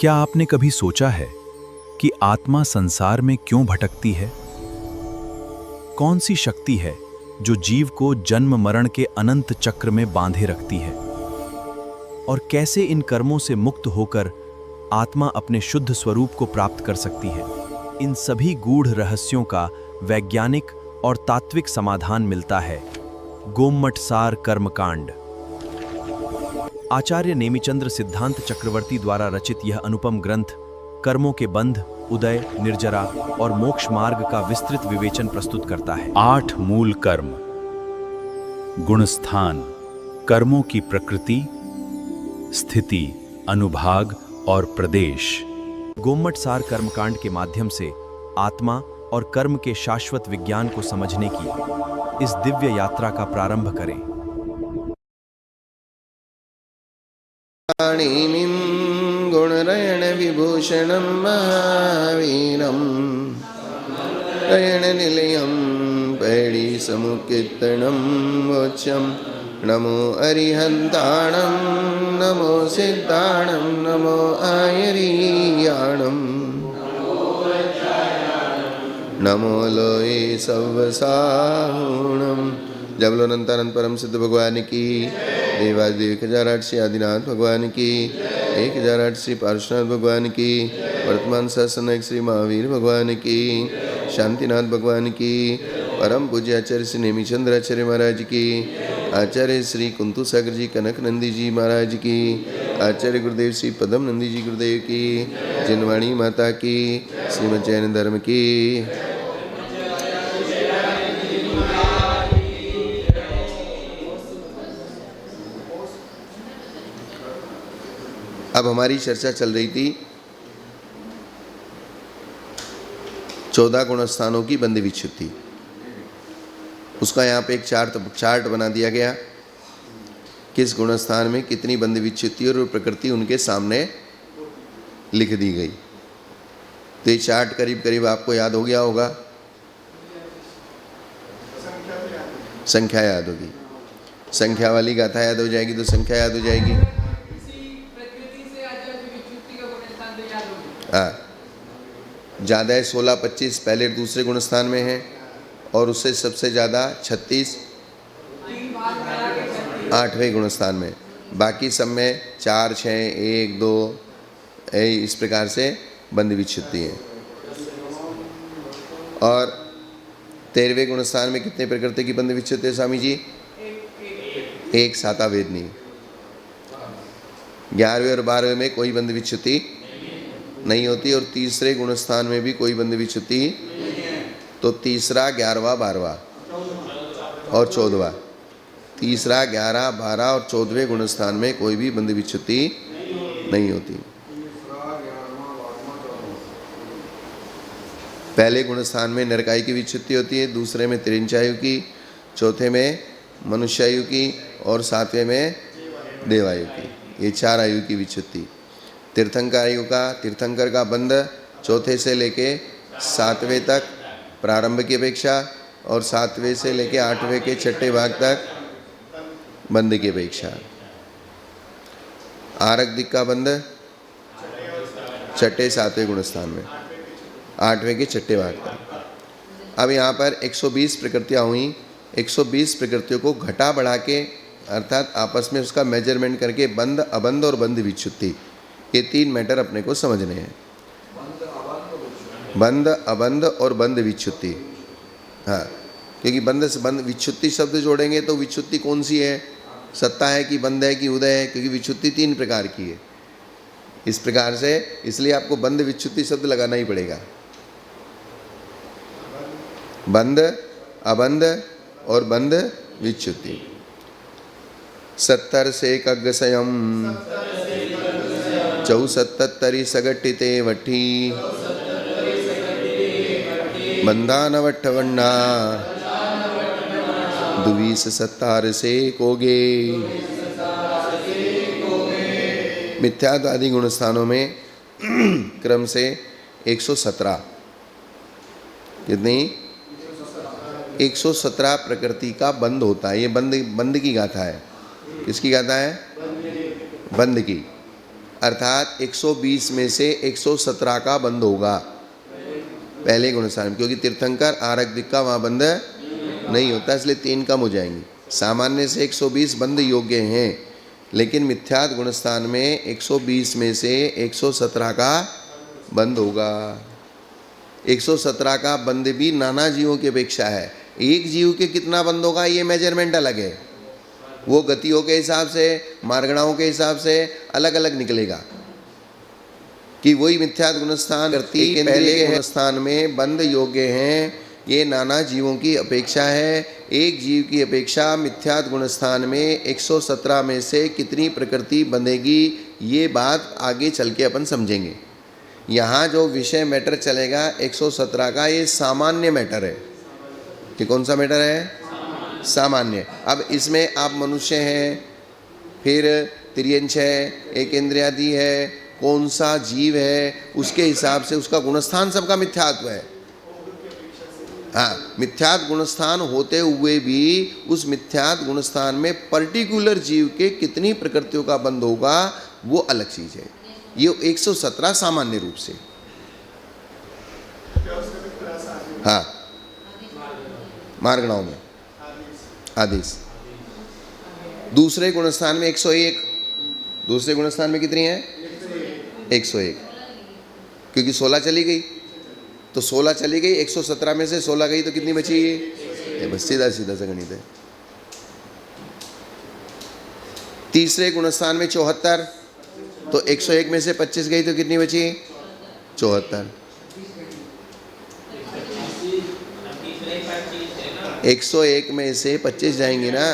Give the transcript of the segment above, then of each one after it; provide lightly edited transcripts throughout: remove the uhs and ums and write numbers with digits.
क्या आपने कभी सोचा है कि आत्मा संसार में क्यों भटकती है? कौन सी शक्ति है जो जीव को जन्म मरण के अनंत चक्र में बांधे रखती है? और कैसे इन कर्मों से मुक्त होकर आत्मा अपने शुद्ध स्वरूप को प्राप्त कर सकती है? इन सभी गूढ़ रहस्यों का वैज्ञानिक और तात्विक समाधान मिलता है गोमटसार कर्मकांड। आचार्य नेमिचंद्र सिद्धांत चक्रवर्ती द्वारा रचित यह अनुपम ग्रंथ कर्मों के बंध, उदय, निर्जरा और मोक्ष मार्ग का विस्तृत विवेचन प्रस्तुत करता है। 8 मूल कर्म, गुणस्थान, कर्मों की प्रकृति, स्थिति, अनुभाग और प्रदेश। गोमटसार कर्मकांड के माध्यम से आत्मा और कर्म के शाश्वत विज्ञान को समझने की इस दिव्य यात्रा का प्रारंभ करें। गुणरयण विभूषणं महावीरं रयण निलयं पैडी समुकीर्तनं वोच्यं नमो अरिहन्ताणं नमो सिद्धाणं नमो आयरीयाणं नमो लोये सव्वसाहुणं। जय बोलो अनंतानंद परम सिद्ध भगवान की, देवादिदेव 1008 श्री आदिनाथ भगवान की, 1008 श्री पार्श्वनाथ भगवान की, वर्तमान सहस्रनायक श्री महावीर भगवान की, शांतिनाथ भगवान की, परम पूज्य आचार्य श्री नेमिचंद्र आचार्य महाराज की, आचार्य श्री कुंतु सागर जी कनक नंदी जी महाराज की, आचार्य गुरुदेव श्री पदम नंदी जी गुरुदेव की, जिनवाणी माता की, श्रीमद जैन धर्म की। अब हमारी चर्चा चल रही थी 14 गुणस्थानों की बंद विच्छुद्धि। उसका यहाँ पे एक चार्ट बना दिया गया, किस गुणस्थान में कितनी बंद विच्छुद्धि और प्रकृति उनके सामने लिख दी गई। तो ये चार्ट करीब करीब आपको याद हो गया होगा, संख्या याद होगी, संख्या वाली गाथा याद हो जाएगी तो संख्या याद हो जाएगी। हाँ, ज़्यादा है 16, 25 पहले दूसरे गुणस्थान में है, और उससे सबसे ज़्यादा 36 8वें गुणस्थान में। बाकी सब में 4, 6, 1, 2 इस प्रकार से बंद विच्छुद्धि है। और 13वें गुणस्थान में कितने प्रकृति की बंद विच्छुद्धि है स्वामी जी? एक साता वेदनी। 11वें और 12वें में कोई बंद विच्छुद्धि नहीं होती, और तीसरे गुणस्थान में भी कोई बंद विच्छुद्धि। तो तीसरा, 11वां, 12वां और 14वां, तीसरा, 11, 12 और 14वें गुणस्थान में कोई भी बंद विच्छुद्धि नहीं होती। पहले गुणस्थान में नरकायु की विच्छुद्धि होती है, दूसरे में त्रिंचायु की, चौथे में मनुष्यायु की और 7वें में देवायु की। ये 4 आयु की विच्छुद्धि। तीर्थंकर का बंध चौथे से लेके 7वें तक प्रारंभ की अपेक्षा, और 7वें से लेके 8वें के छठे भाग तक बंध की अपेक्षा। आरक्तिक का बंध छठे 7वें गुणस्थान में, 8वें के छठे भाग तक। अब यहाँ पर 120 प्रकृतियाँ हुई। 120 प्रकृतियों को घटा बढ़ा के, अर्थात आपस में उसका मेजरमेंट करके बंध, अबंध और बंध विच्छुद्धि, ये 3 मैटर अपने को समझने हैं। बंध, अबंध और बंध विच्छुद्धि। हाँ, क्योंकि बंध से बंध विच्छुद्धि शब्द जोड़ेंगे तो विच्छुद्धि कौन सी है? सत्ता है कि बंध है कि उदय है? क्योंकि विच्छुद्धि 3 प्रकार की है। इस प्रकार से इसलिए आपको बंध विच्छुद्धि शब्द लगाना ही पड़ेगा। बंध, अबंध और बंध विच्छुद्धि। 70 से कग्गसयम 74 सगठिते वठी बंधानवट्ठवन्ना 22 70 से कोगे। मिथ्यात्वादी गुणस्थानों में क्रम से 117, कितनी? 117 प्रकृति का बंध होता है। ये बंध की गाथा है। किसकी गाथा है? बंध की। अर्थात 120 में से 117 का बंध होगा पहले गुणस्थान में, क्योंकि तीर्थंकर आरक दिक का वहाँ बंध नहीं होता, इसलिए 3 कम हो जाएंगी। सामान्य से 120 बंध योग्य हैं, लेकिन मिथ्यात गुणस्थान में 120 में से 117 का बंध होगा। 117 का बंध भी नाना जीवों की अपेक्षा है। एक जीव के कितना बंध होगा ये मेजरमेंट अलग है, वो गतियों के हिसाब से, मार्गणाओं के हिसाब से अलग अलग निकलेगा कि वही मिथ्यात गुणस्थान करती केंद्रीय गुणस्थान में बंध योग्य हैं। ये नाना जीवों की अपेक्षा है। एक जीव की अपेक्षा मिथ्यात गुणस्थान में 117 में से कितनी प्रकृति बंधेगी, ये बात आगे चल के अपन समझेंगे। यहाँ जो विषय मैटर चलेगा 117 का, ये सामान्य मैटर है। कि कौन सा मैटर है? सामान्य। अब इसमें आप मनुष्य हैं, फिर तिर्यंश है, एक इंद्रियादि है, कौन सा जीव है, उसके हिसाब से उसका गुणस्थान सबका मिथ्यात्व है। हाँ, मिथ्यात गुणस्थान होते हुए भी उस मिथ्यात गुणस्थान में पर्टिकुलर जीव के कितनी प्रकृतियों का बंध होगा वो अलग चीज है। ये 117 सामान्य रूप से। हाँ, मार्गणाओं में आदेश। दूसरे गुणस्थान में 101। दूसरे गुणस्थान में कितनी है? 101, क्योंकि 16 चली गई, तो 16 चली गई, 117 में से 16 गई तो कितनी बची? ये बस सीधा सीधा सा गणित है। तीसरे गुणस्थान में 74, तो 101 में से 25 गई तो कितनी बची? 74। 101 में से 25 जाएंगी ना।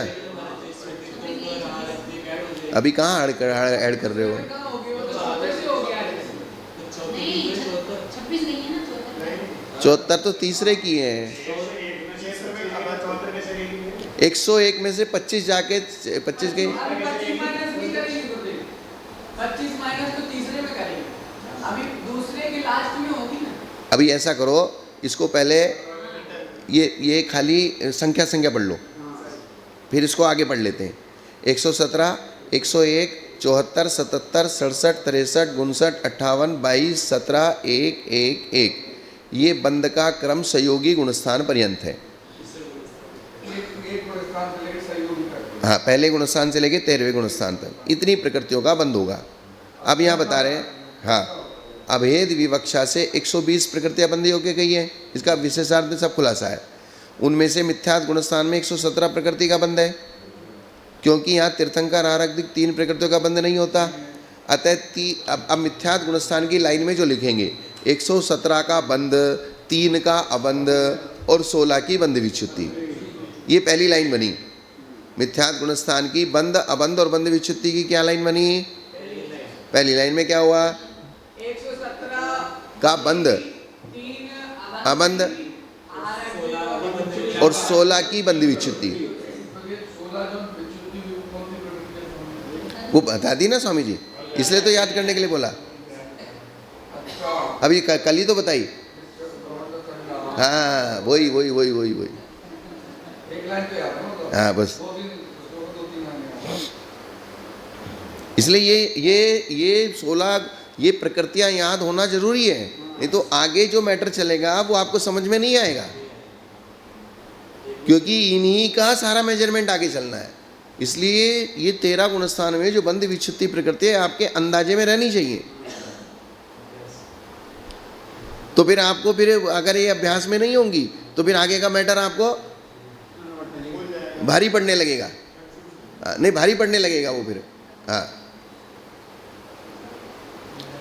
अभी कहाँ ऐड कर रहे हो? 74 तो तीसरे की है। 101 में से 25 जाके 25 गई। 25 माइनस तो तीसरे में करेंगे, अभी दूसरे के लास्ट में होगी ना। अभी ऐसा करो, इसको पहले ये खाली संख्या पढ़ लो, फिर इसको आगे पढ़ लेते हैं। 117, 101, 74, 77, 67, 63, 59, 58, 22, 17, 1, 1, 1। ये बंध का क्रम सहयोगी गुणस्थान पर्यंत है। हाँ, पहले गुणस्थान से लेके 13वें गुणस्थान तक इतनी प्रकृतियों का बंध होगा। अब यहाँ बता रहे हैं, हाँ, अभेद विवक्षा से 120 प्रकृतियां बंधी होके गई है। इसका विशेषार्थ में सब खुलासा है। उनमें से मिथ्यात गुणस्थान में 117 प्रकृति का बंध है, क्योंकि यहाँ तीर्थंकर आरक दिक 3 प्रकृतियों का बंध नहीं होता। अतः अब मिथ्यात गुणस्थान की लाइन में जो लिखेंगे 117 का बंध, 3 का अबंध और 16 की बंध विच्युति, ये पहली लाइन बनी। मिथ्यात गुणस्थान की बंध, अबंध और बंध विच्युति की क्या लाइन बनी? पहली लाइन में क्या हुआ? 117 का बंध, 3 अबंध और 16 की बंध विच्युति। वो बता दी ना स्वामी जी, इसलिए तो याद करने के लिए बोला। अभी कल ही तो बताई। हाँ, वही। हाँ, बस इसलिए ये 16 ये प्रकृतियां याद होना जरूरी है, नहीं तो आगे जो मैटर चलेगा वो आपको समझ में नहीं आएगा, क्योंकि इन्हीं का सारा मेजरमेंट आगे चलना है। इसलिए ये 13 गुणस्थान में जो बंध विच्युति प्रकृति है आपके अंदाजे में रहनी चाहिए। तो फिर आपको फिर अगर ये अभ्यास में नहीं होंगी तो फिर आगे का मैटर आपको भारी पड़ने लगेगा। नहीं, भारी पड़ने लगेगा वो फिर। हाँ,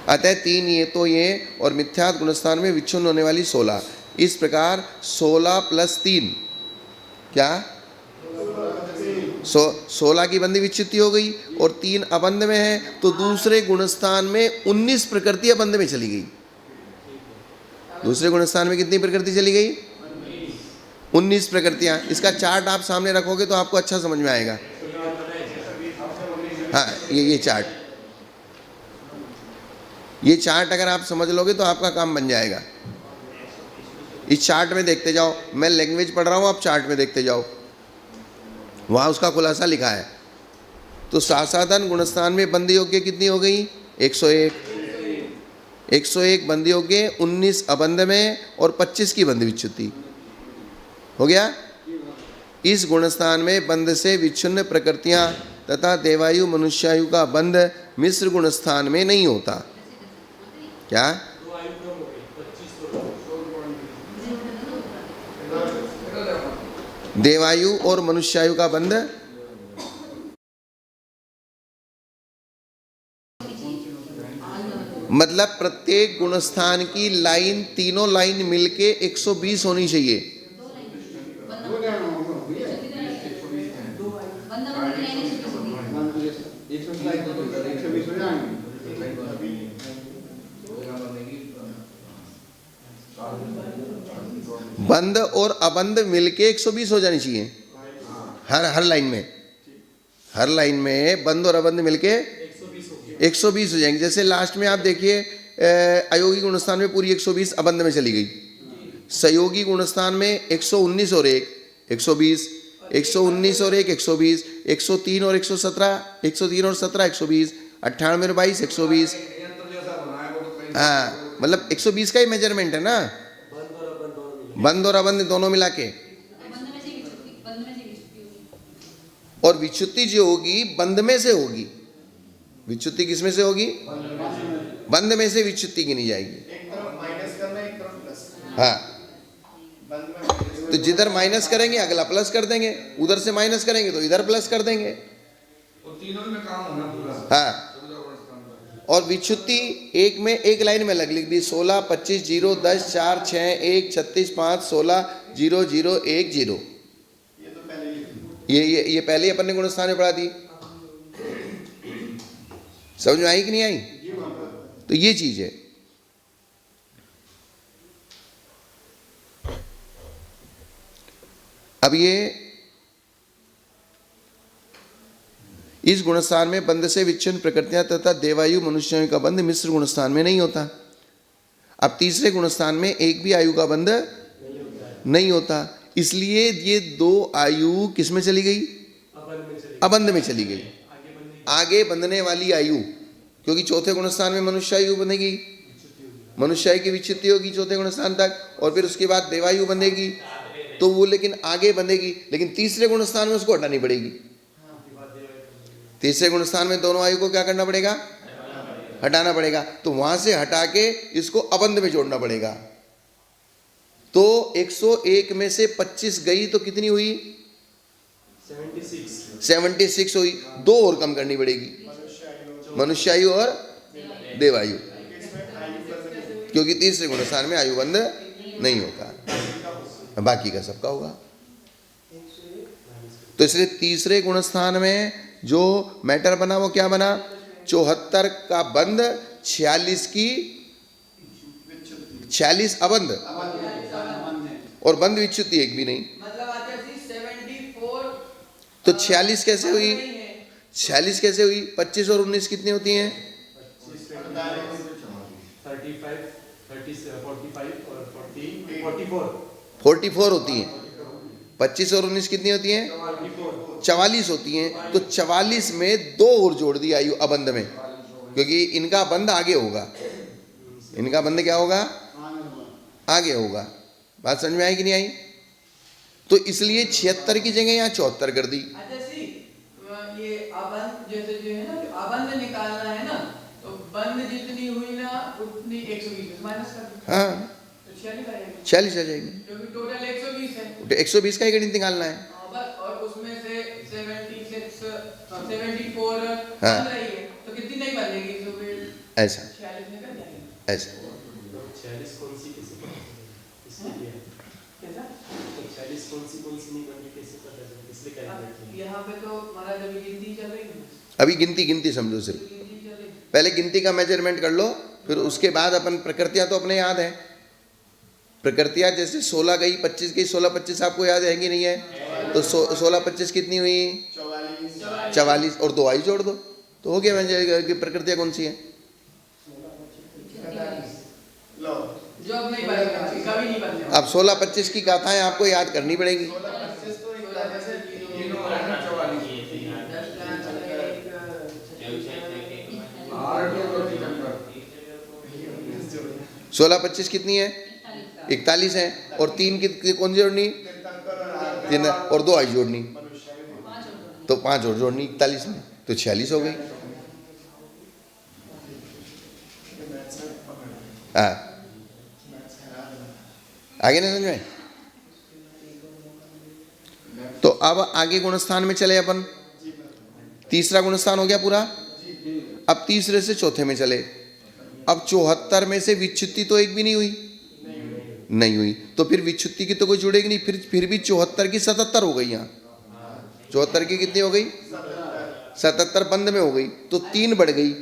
अतः 3 ये तो ये और मिथ्यात गुणस्थान में विच्छिन्न होने वाली 16। इस प्रकार 16 + 3 क्या? 16 की बंधी विच्युति हो गई और 3 अबंध में है, तो दूसरे गुणस्थान में 19 प्रकृति अबंध में चली गई। दूसरे गुणस्थान में कितनी प्रकृति चली गई? 19 प्रकृतियां। इसका चार्ट आप सामने रखोगे तो आपको अच्छा समझ में आएगा। हाँ, ये चार्ट अगर आप समझ लोगे तो आपका काम बन जाएगा। इस चार्ट में देखते जाओ, मैं लैंग्वेज पढ़ रहा हूँ, आप चार्ट में देखते जाओ, वहाँ उसका खुलासा लिखा है। तो सासाधन गुणस्थान में बंध योग्य कितनी हो गई? 101, 101 बंद योग के 19 अबंध में और 25 की बंध विच्युति हो गया। इस गुणस्थान में बंध से विच्छिन्न प्रकृतियां तथा देवायु मनुष्यायु का बंध मिश्र गुणस्थान में नहीं होता। क्या? देवायु और मनुष्यायु का बंध मतलब प्रत्येक गुणस्थान की लाइन, तीनों लाइन मिलके 120 होनी चाहिए। बंद और अबंध मिलके 120 हो जानी चाहिए हर लाइन में बंद और अबंध मिलके 120 हो जाएंगे। जैसे लास्ट में आप देखिए अयोगी गुणस्थान में पूरी 120 अबंध में चली गई, सहयोगी गुणस्थान में 119 और 1 120, 119 और 1 120, 103 और 117, 103 और 17 120, 98 और 22 120। हाँ, मतलब 120 का ही मेजरमेंट है ना, बंद और अबंध दोनों मिला के। और विच्युति जो होगी बंद में से होगी। विच्युति किसमें से होगी? बंद में से विच्युति गिनी जाएगी। एक तरफ माइनस करना, एक तरफ प्लस। हाँ, तो जिधर माइनस करेंगे अगला प्लस कर देंगे, उधर से माइनस करेंगे तो इधर प्लस कर देंगे। तीनों में काम होना पूरा। हाँ, और विच्युति एक में एक लाइन में लिख दी 16 25 0 10 4 6 1 36 5 16 0 0 1 0। ये तो पहले ये पहले ही अपन ने गुणस्थान में पढ़ा दी। समझ में आई कि नहीं आई? तो ये चीज है। अब ये इस गुणस्थान में बंध से विच्छिन्न प्रकृतियां तथा देवायु मनुष्यों का बंध मिश्र गुणस्थान में नहीं होता। अब तीसरे गुणस्थान में एक भी आयु का बंध नहीं होता, इसलिए ये दो आयु किस में चली गई? अबंध में चली गई। आगे बंधने वाली आयु, क्योंकि चौथे गुणस्थान में मनुष्यायु बंधेगी, मनुष्यायु की विच्छित्ति होगी चौथे गुणस्थान तक, और फिर उसके बाद देवायु बंधेगी, तो वो लेकिन आगे बंधेगी, लेकिन तीसरे गुणस्थान में उसको हटानी पड़ेगी। तीसरे गुणस्थान में दोनों आयु को क्या करना पड़ेगा? हटाना पड़ेगा। तो वहां से हटा के इसको अबंध में जोड़ना पड़ेगा। तो 101 में से 25 गई तो कितनी हुई? 76 हुई। दो और कम करनी पड़ेगी, मनुष्यायु और देवायु, क्योंकि तीसरे गुणस्थान में आयु बंध नहीं होता, बाकी का सबका होगा। तो इसलिए तीसरे गुणस्थान में जो मैटर बना वो क्या बना? 74 का बंध, 46 अबंध और बंध विच्युति एक भी नहीं। मतलब आचार्य जी 74 तो 46 कैसे हुई? 46 कैसे हुई? 25 और 19 कितनी होती हैं? 44 होती हैं। 25 और 19 कितनी होती हैं? 44 होती हैं। तो 44 में दो और जोड़ दी आयु अबंध में, क्योंकि इनका बंध आगे होगा। इनका बंध क्या होगा? आगे होगा। बात समझ में आई कि नहीं आई? तो इसलिए 76 की जगह यहाँ 74 कर दी। अच्छा सी, ये अबंध जैसे जो है ना, जो अबंध निकालना है ना, तो बंध जितनी हुई ना उतनी 120 माइनस कर दो। हाँ, तो 46 आ जाएगी। 46 आ जाएगी, क्योंकि टोटल 120 है। 120 का ही गणित निकालना है। बस, और उसमें से 74 हाँ। बन रही है, तो कितनी नहीं बनेगी? तो फिर ऐसा 46 निकल जाएगी। ऐसा यहाँ पे तो महाराज अभी गिनती चल रही है। अभी गिनती समझो सिर्फ। पहले गिनती का मेजरमेंट कर लो, फिर उसके बाद अपन प्रकृतियां तो अपने याद है। प्रकृतियां जैसे 16 गई, 25 गई, 16 25 आपको याद है कि नहीं है? तो 16 25 कितनी हुई? 44 और दो आयु जोड़ दो तो हो गया। प्रकृतियां कौन सी है? जो अब नहीं बनेगा, कभी नहीं बनेगा। अब 16 25 की गाथाएं आपको याद करनी पड़ेगी। 16 25 कितनी है? 41 है। और 3 की कौन सी जोड़नी? 3 और 2 आई जोड़नी, तो 5 और जोड़नी 41 में, तो 46 हो गई। हाँ, आगे ना समझ में? तो अब आगे गुणस्थान में चले अपन। तीसरा गुणस्थान हो गया पूरा। अब तीसरे से चौथे में चले। अब 74 में से विच्छुत्ति तो एक भी नहीं हुई, नहीं हुई, तो फिर विच्छुत्ति की तो कोई जुड़ेगी नहीं। फिर भी 74 की 77 हो गई। यहाँ 74 की कितनी हो गई? 77 बंद में हो गई, तो 3 बढ़ गई।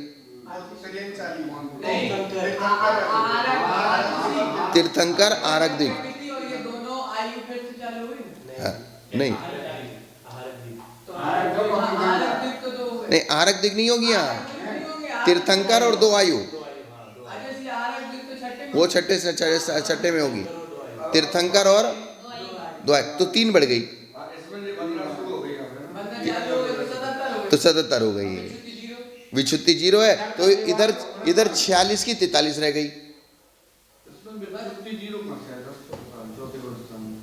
तीर्थंकर आरक्तिक, ये दोनों आयु फिर से चालू हुई। नहीं आरक्तिक तो दो हो गए। नहीं, आरक्तिक नहीं होगी यहाँ। तीर्थंकर और 2 आयु, आरक्तिक तो छठे में, वो छठे में होगी। तीर्थंकर और 2 आयु, तो 3 बढ़ गई, बंधन चालू हो गए तो 77 हो गए। तो 77 हो गई। विच्छुत्ति 0 है, तो इधर 46 की 43 रह गई।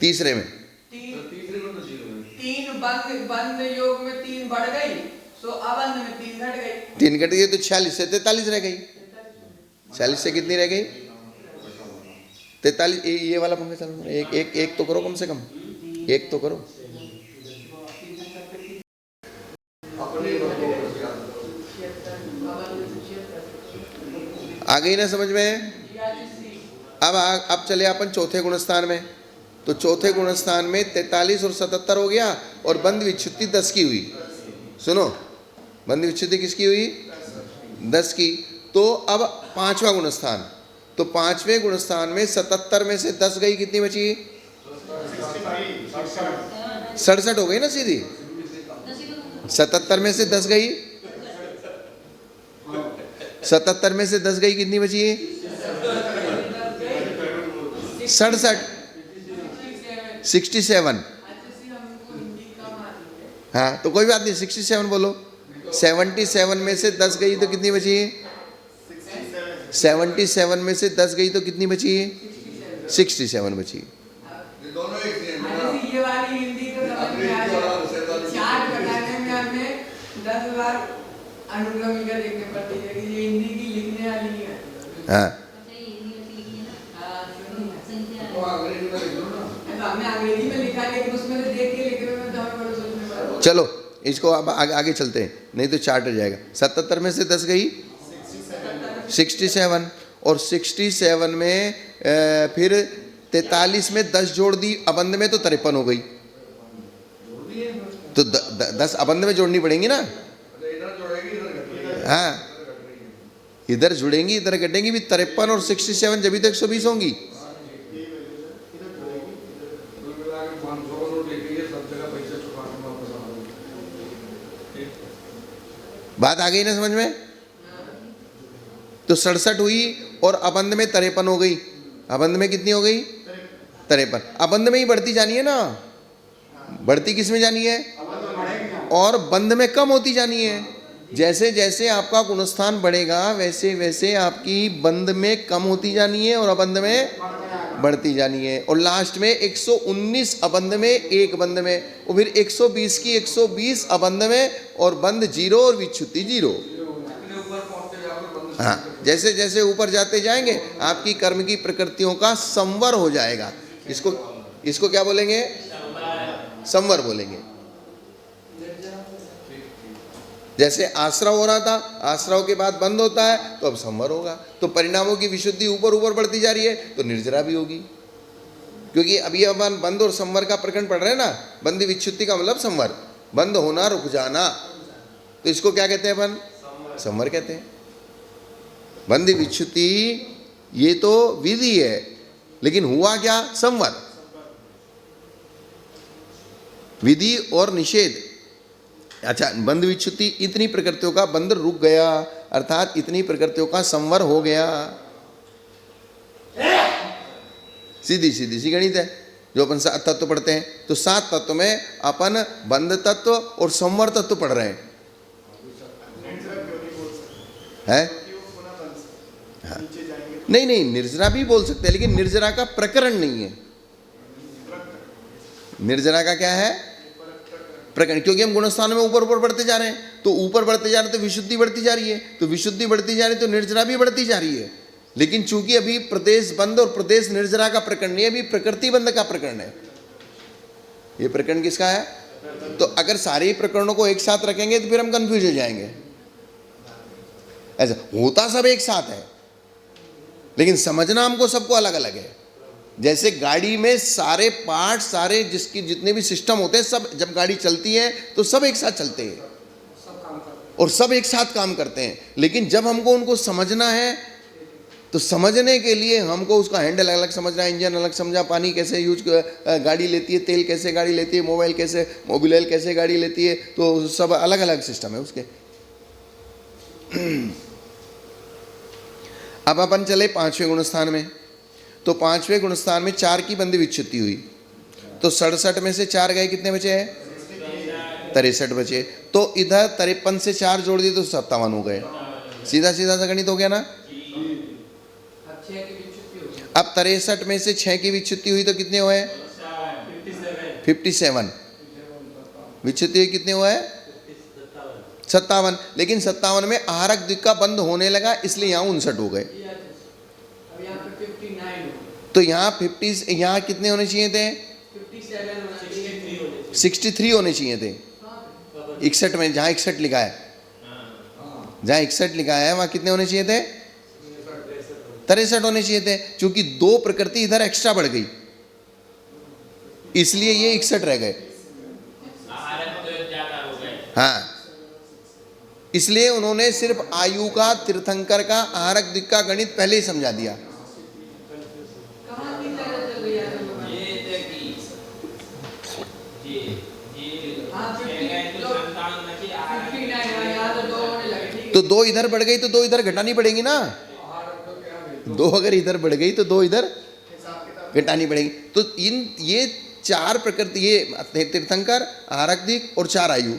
तीसरे में 3 बंद योग में 3 बढ़ गई, तो अबंध में 3 घट गई। 3 घट गई, तो 46 से 43 रह गई। 46 से कितनी रह गई? 43। ये वाला पंखा चलो, एक तो करो, कम से कम एक तो करो। आ गई ना समझ में? अब चले अपन चौथे गुणस्थान में। तो चौथे गुणस्थान में 43 और 77 हो गया, और बंद विच्छुत्ति 10 की हुई। सुनो, बंद विच्छुत्ति किसकी हुई? 10 की। तो अब 5वां गुणस्थान, तो 5वें गुणस्थान में 77 में से 10 गई, कितनी बची? 67 हो गई ना सीधी। 77 में से 10 गई, 77 में से 10 गई, कितनी बची? 67। हाँ, तो कोई बात नहीं, 67 बोलो। 77 में से 10 गई तो कितनी बची? 77 में से 10 गई तो कितनी बची? 67 बची। ये वाली हिंदी तो समझ में आ गया। चार्ट बनाने में हमें 10 बार अनुक्रमिका देखने पड़ती है, कि ये हिंदी की लिखने वाली है। हाँ, हमने अंग्रेजी में लिखा, लेकिन उसमें से देख के लिखने में तो हमें बड़ा सोचने पड़ा। चलो इसको अब आगे चलते हैं, नहीं तो चार्ट हो जाएगा। 77 में से 10 गई 67, और 67 में फिर 43 में 10 जोड़ दी अबंध में, तो 53 हो गई। तो 10 अबंध में जोड़नी पड़ेंगी ना। हाँ, इधर जुड़ेंगी इधर कटेंगी भी। 53 और 67 जब भी तो 120 होंगी। बात आ गई ना समझ में? तो 67 हुई, और अबंध में 53 हो गई। अबंध में कितनी हो गई? 53। अबंध में ही बढ़ती जानी है ना। बढ़ती किस में जानी है? और बंध में कम होती जानी है। जैसे जैसे आपका गुणस्थान बढ़ेगा, वैसे वैसे आपकी बंध में कम होती जानी है और अबंध में बढ़ती जानी है। और लास्ट में 119 अबंध में, 1 बंध में, और फिर 120 की 120 अबंध में, और बंध 0 और विच्छुत्ति 0। हाँ, जैसे जैसे ऊपर जाते जाएंगे आपकी कर्म की प्रकृतियों का संवर हो जाएगा। इसको क्या बोलेंगे? संवर बोलेंगे। जैसे आश्रव हो रहा था, आश्रव के बाद बंद होता है, तो अब संवर होगा। तो परिणामों की विशुद्धि ऊपर ऊपर बढ़ती जा रही है, तो निर्जरा भी होगी। क्योंकि अभी अपन बंद और संवर का प्रकरण पढ़ रहे हैं ना। बंद विच्छुत्ति का मतलब संवर, बंद होना, रुक जाना, तो इसको क्या कहते हैं अपन? संवर कहते हैं। बंद विच्छुत्ति ये तो विधि है, लेकिन हुआ क्या? संवर। विधि और निषेध। अच्छा, बंध विच्छुत्ति इतनी प्रकृतियों का बंध रुक गया, अर्थात इतनी प्रकृतियों का संवर हो गया। सीधी सीधी सी गणित है जो अपन 7 तत्व पढ़ते हैं। तो 7 तत्व में अपन बंध तत्व और संवर तत्व पढ़ रहे हैं। हाँ। नीचे जाएंगे नहीं नहीं, निर्जरा भी बोल सकते हैं, लेकिन निर्जरा का प्रकरण नहीं है। निर्जरा का क्या है? प्रकरण। क्योंकि हम गुणस्थान में ऊपर ऊपर बढ़ते जा रहे हैं, तो ऊपर बढ़ते जा रहे हैं तो विशुद्धि बढ़ती जा रही है, तो विशुद्धि बढ़ती जा रही है तो निर्जरा भी बढ़ती जा रही है। लेकिन चूंकि अभी प्रदेश बंद और प्रदेश निर्जरा का प्रकरण नहीं है, अभी प्रकृति बंद का प्रकरण है। ये प्रकरण किसका है? तो अगर सारे ही प्रकरणों को एक साथ रखेंगे तो फिर हम कंफ्यूज हो जाएंगे। ऐसा होता सब एक साथ है, लेकिन समझना हमको सबको अलग अलग है। जैसे गाड़ी में सारे पार्ट, सारे जिसकी जितने भी सिस्टम होते हैं, सब जब गाड़ी चलती है तो सब एक साथ चलते हैं और सब एक साथ काम करते हैं। लेकिन जब हमको उनको समझना है तो समझने के लिए हमको उसका हैंडल अलग समझना है, इंजन अलग समझा, पानी कैसे यूज गाड़ी लेती है, तेल कैसे गाड़ी लेती है, मोबाइल कैसे गाड़ी लेती है, तो सब अलग अलग सिस्टम है उसके। अब अपन चले 5वें गुणस्थान में। तो 5वें गुणस्थान में 4 की बंदी विच्छुत्ति हुई, तो 67 में से 4 गए, कितने बचे हैं? 63 बचे। तो इधर 53 से 4 जोड़ दिए तो 57 हो गए। सीधा सीधा सा गणित हो गया ना। अब 63 में से 6 की विच्छुत्ति हुई तो कितने हुए? 57। विच्छुत्ति हुई कितने हुए? 57। लेकिन 57 में आहारक द्विका बंद होने लगा, इसलिए यहाँ 59 हो गए। तो यहाँ 50, यहाँ कितने होने चाहिए थे? 63 होने चाहिए थे। 61 में जहाँ 61 लिखा है, जहाँ 61 लिखा है वहाँ कितने होने चाहिए थे? 63 होने चाहिए थे। क्योंकि 2 प्रकृति इधर एक्स्ट्रा बढ़ गई, इसलिए ये 61 रह गए। हाँ, इसलिए उन्होंने सिर्फ आयु का, तीर्थंकर का, आहारक दिक् का गणित पहले ही समझा दिया। तो 2 इधर बढ़ गई तो 2 इधर घटानी पड़ेगी ना। 2 अगर इधर बढ़ गई तो 2 इधर घटानी पड़ेगी। तो ये 4 प्रकृति, ये तीर्थंकर, आहारक दिक् और 4 आयु,